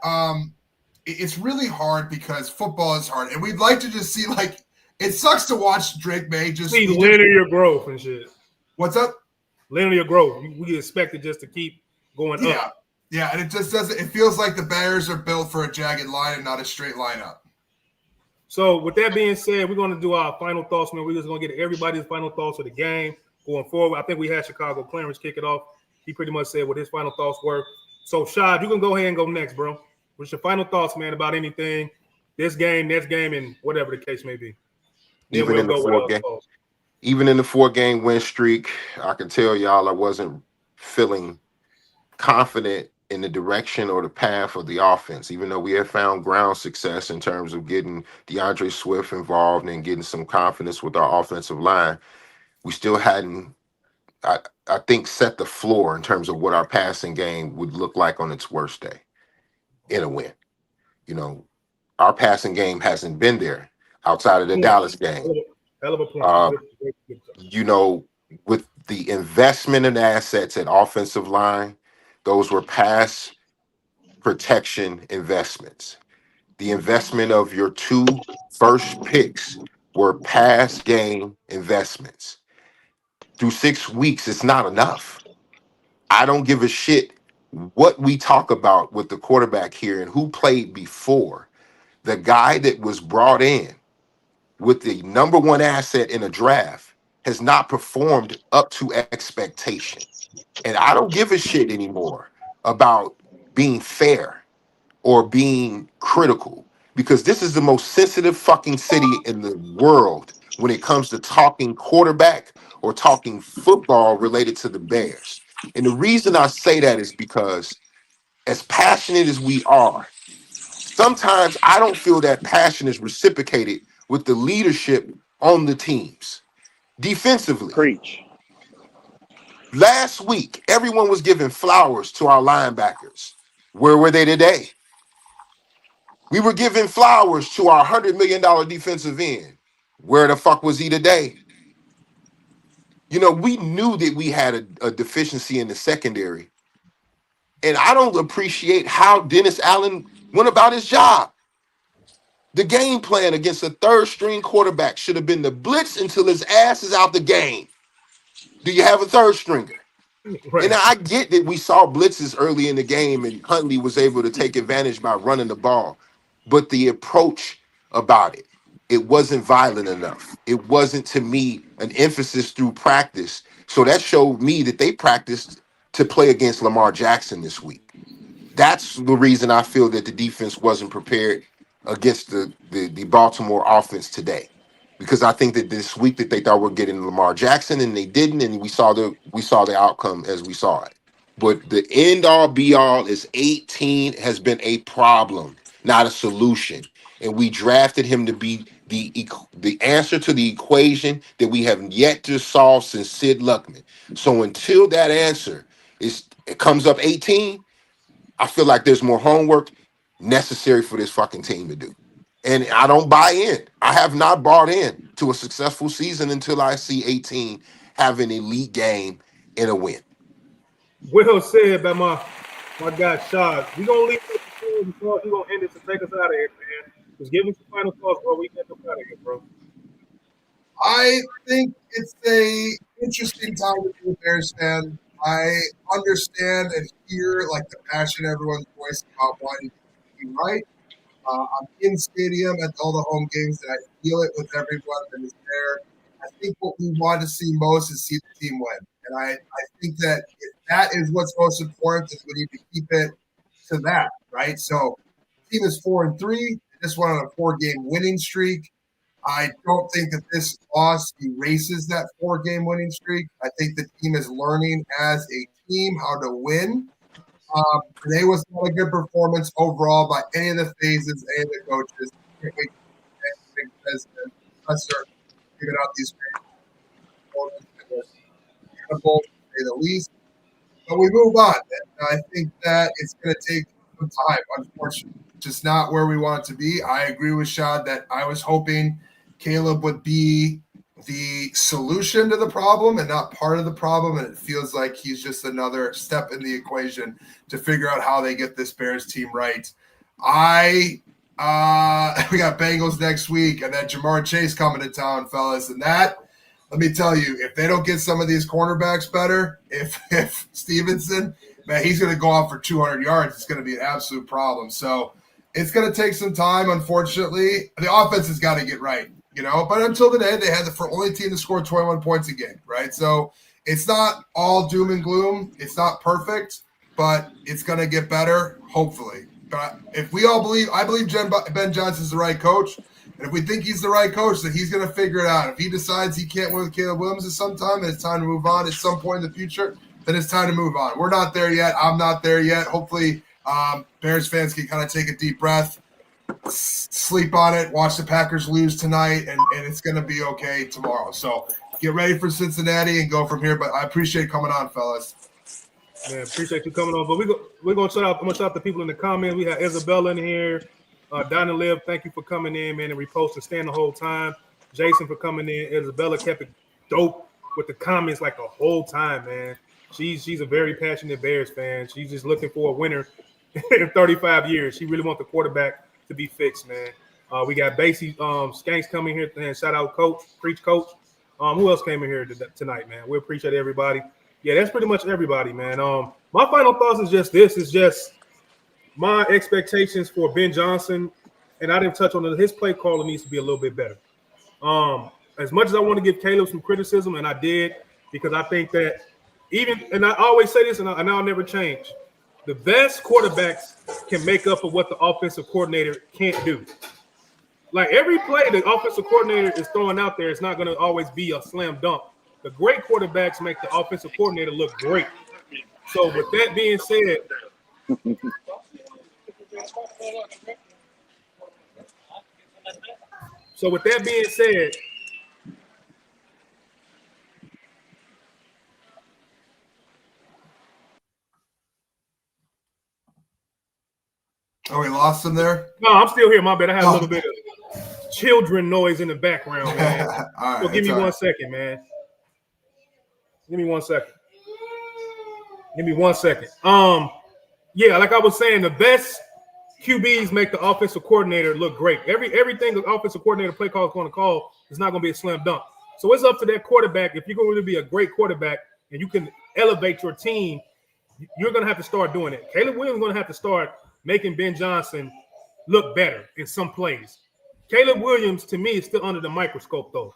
it's really hard because football is hard, and we'd like to just see, like, it sucks to watch Drake May just see linear growth and shit. What's up? Linear growth. We expect it just to keep going up. Yeah, and it just doesn't. It feels like the Bears are built for a jagged line and not a straight line up. So with that being said, we're going to do our final thoughts, man. We're just going to get everybody's final thoughts of the game going forward. I think we had Chicago Clarence kick it off. He pretty much said what his final thoughts were. So, Shad, you can go ahead and go next, bro. What's your final thoughts, man, about anything, this game, next game, and whatever the case may be? Even in the 4-game win streak, I can tell y'all I wasn't feeling confident in the direction or the path of the offense, even though we have found ground success in terms of getting DeAndre Swift involved and getting some confidence with our offensive line. We still hadn't, I think, set the floor in terms of what our passing game would look like on its worst day in a win. You know, our passing game hasn't been there outside of the Dallas game. Hell of a point. You know, with the investment in assets at offensive line, those were pass protection investments. The investment of your 2 first picks were pass game investments. Through 6 weeks, it's not enough. I don't give a shit what we talk about with the quarterback here and who played before. The guy that was brought in with the number 1 asset in a draft has not performed up to expectation. And I don't give a shit anymore about being fair or being critical, because this is the most sensitive fucking city in the world when it comes to talking quarterback or talking football related to the Bears. And the reason I say that is because as passionate as we are, sometimes I don't feel that passion is reciprocated with the leadership on the teams. Defensively. Preach. Last week, everyone was giving flowers to our linebackers. Where were they today? We were giving flowers to our $100 million defensive end. Where the fuck was he today? You know, we knew that we had a deficiency in the secondary. And I don't appreciate how Dennis Allen went about his job. The game plan against a third-string quarterback should have been to blitz until his ass is out the game. Do you have a third stringer? Right. And I get that we saw blitzes early in the game and Huntley was able to take advantage by running the ball. But the approach about it, it wasn't violent enough. It wasn't, to me, an emphasis through practice. So that showed me that they practiced to play against Lamar Jackson this week. That's the reason I feel that the defense wasn't prepared against the Baltimore offense today. Because I think that this week that they thought we're getting Lamar Jackson and they didn't, and we saw the outcome as we saw it. But the end all be all is 18 has been a problem, not a solution. And we drafted him to be the answer to the equation that we have yet to solve since Sid Luckman. So until that answer comes up 18, I feel like there's more homework necessary for this fucking team to do. And I don't buy in. I have not bought in to a successful season until I see 18 have an elite game and a win. Well said by my guy Shad. We're gonna leave it before you're gonna end it to take us out of here, man. Just give me some final thoughts, bro. We get them out of here, bro. I think it's a interesting time to be a Bears fan. I understand and hear like the passion in everyone's voice about wanting to be right. I'm in stadium at all the home games, and I feel it with everyone that is there. I think what we want to see most is see the team win, and I think that if that is what's most important, is we need to keep it to that, right? So, the team is 4-3. They just went on a 4-game winning streak. I don't think that this loss erases that 4-game winning streak. I think the team is learning as a team how to win. Today was not a good performance overall by any of the phases, any of the coaches. Can't wait to Big President Professor giving out these incredible, to say the least. But we move on. And I think that it's going to take some time, unfortunately. Just not where we want it to be. I agree with Shad that I was hoping Caleb would be the solution to the problem and not part of the problem, and it feels like he's just another step in the equation to figure out how they get this Bears team right. We got Bengals next week, and then Jamar Chase coming to town, fellas, and that, let me tell you, if they don't get some of these cornerbacks better, if Stevenson, man, he's going to go off for 200 yards, it's going to be an absolute problem. So it's going to take some time, unfortunately. The offense has got to get right. But until today, they had the only team to score 21 points a game, right? So it's not all doom and gloom. It's not perfect, but it's going to get better, hopefully. But if we all believe, I believe Ben Johnson's the right coach. And if we think he's the right coach, then he's going to figure it out. If he decides he can't win with Caleb Williams at some time and it's time to move on at some point in the future, then it's time to move on. We're not there yet. I'm not there yet. Hopefully, Bears fans can kind of take a deep breath, sleep on it, watch the Packers lose tonight, and it's going to be okay tomorrow. So get ready for Cincinnati and go from here. But I appreciate coming on, fellas. Man, appreciate you coming on. But we're going to shout out. I'm going to shout out the people in the comments. We have Isabella in here. Donna Liv, thank you for coming in, man, and reposting, staying the whole time. Jason for coming in. Isabella kept it dope with the comments like the whole time, man. She's a very passionate Bears fan. She's just looking for a winner in 35 years. She really wants the quarterback to be fixed, man. We got Basie Skanks coming here, and shout out Coach, Preach Coach. Who else came in here tonight, man? We appreciate everybody. Yeah, that's pretty much everybody, man. My final thoughts is just this. Is just my expectations for Ben Johnson, and I didn't touch on it. His play calling needs to be a little bit better. As much as I want to give Caleb some criticism, and I did, because I think that and I always say this, and I'll never change, the best quarterbacks can make up for what the offensive coordinator can't do. Like every play the offensive coordinator is throwing out there, it's not going to always be a slam dunk. The great quarterbacks make the offensive coordinator look great. So with that being said, Oh, we lost him there? No, I'm still here. My bad. I had a little bit of children noise in the background, man. All right, so give me all 1 right. second, man. Give me 1 second. Give me 1 second. Yeah, like I was saying, the best QBs make the offensive coordinator look great. Everything the offensive coordinator play call is going to call is not going to be a slam dunk. So it's up to that quarterback. If you're going to be a great quarterback and you can elevate your team, you're going to have to start doing it. Caleb Williams is going to have to start making Ben Johnson look better in some plays. Caleb Williams, to me, is still under the microscope, though.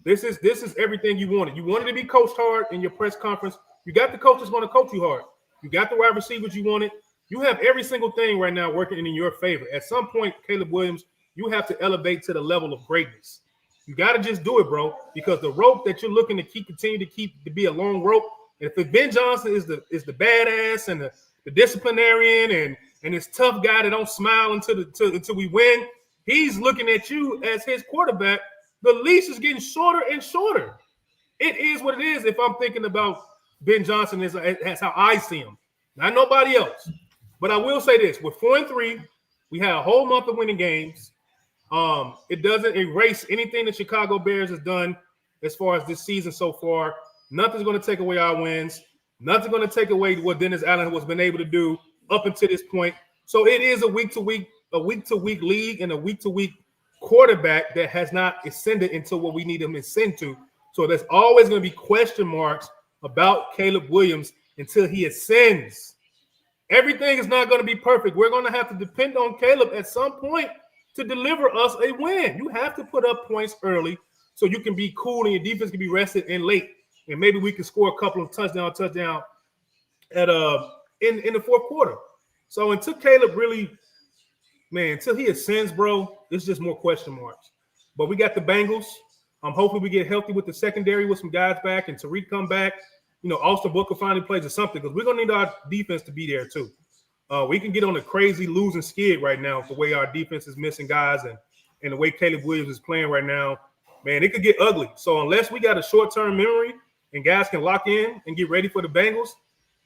This is everything you wanted. You wanted to be coached hard in your press conference. You got the coach that's going to coach you hard. You got the wide receivers you wanted. You have every single thing right now working in your favor. At some point, Caleb Williams, you have to elevate to the level of greatness. You got to just do it, bro, because the rope that you're looking to continue to be a long rope. And if Ben Johnson is the badass and the disciplinarian and this tough guy that don't smile until we win, he's looking at you as his quarterback. The leash is getting shorter and shorter. It is what it is. If I'm thinking about Ben Johnson, that's how I see him, not nobody else. But I will say this: with 4-3, we had a whole month of winning games. It doesn't erase anything the Chicago Bears has done as far as this season so far. Nothing's going to take away our wins. Nothing's going to take away what Dennis Allen has been able to do up until this point. So it is a week-to-week a week-to-week league and a week-to-week quarterback that has not ascended into what we need him to ascend to. So there's always going to be question marks about Caleb Williams until he ascends. Everything is not going to be perfect. We're going to have to depend on Caleb at some point to deliver us a win. You have to put up points early so you can be cool and your defense can be rested in late. And maybe we can score a couple of touchdown at in the fourth quarter. So until Caleb really, man, until he ascends, bro, it's just more question marks. But we got the Bengals. Hopefully we get healthy with the secondary with some guys back and Tariq come back. You know, Austin Booker finally plays or something because we're going to need our defense to be there too. We can get on a crazy losing skid right now with the way our defense is missing guys and the way Caleb Williams is playing right now. Man, it could get ugly. So unless we got a short-term memory and guys can lock in and get ready for the Bengals,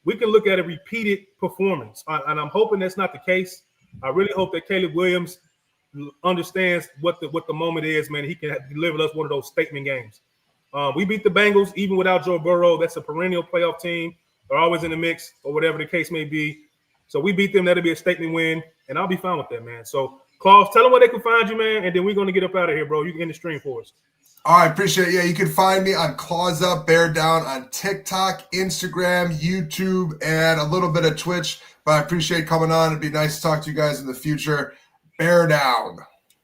we can look at a repeated performance. And I'm hoping that's not the case. I really hope that Caleb Williams understands what the moment is, man. He can deliver us one of those statement games. We beat the Bengals even without Joe Burrow. That's a perennial playoff team. They're always in the mix or whatever the case may be. So we beat them. That'll be a statement win, and I'll be fine with that, man. So, Claus, tell them where they can find you, man, and then we're going to get up out of here, bro. You can end the stream for us. All right, appreciate it. Yeah, you can find me on Claws Up, Bear Down on TikTok, Instagram, YouTube, and a little bit of Twitch. But I appreciate coming on. It'd be nice to talk to you guys in the future. Bear down.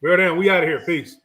Bear down. We out of here. Peace.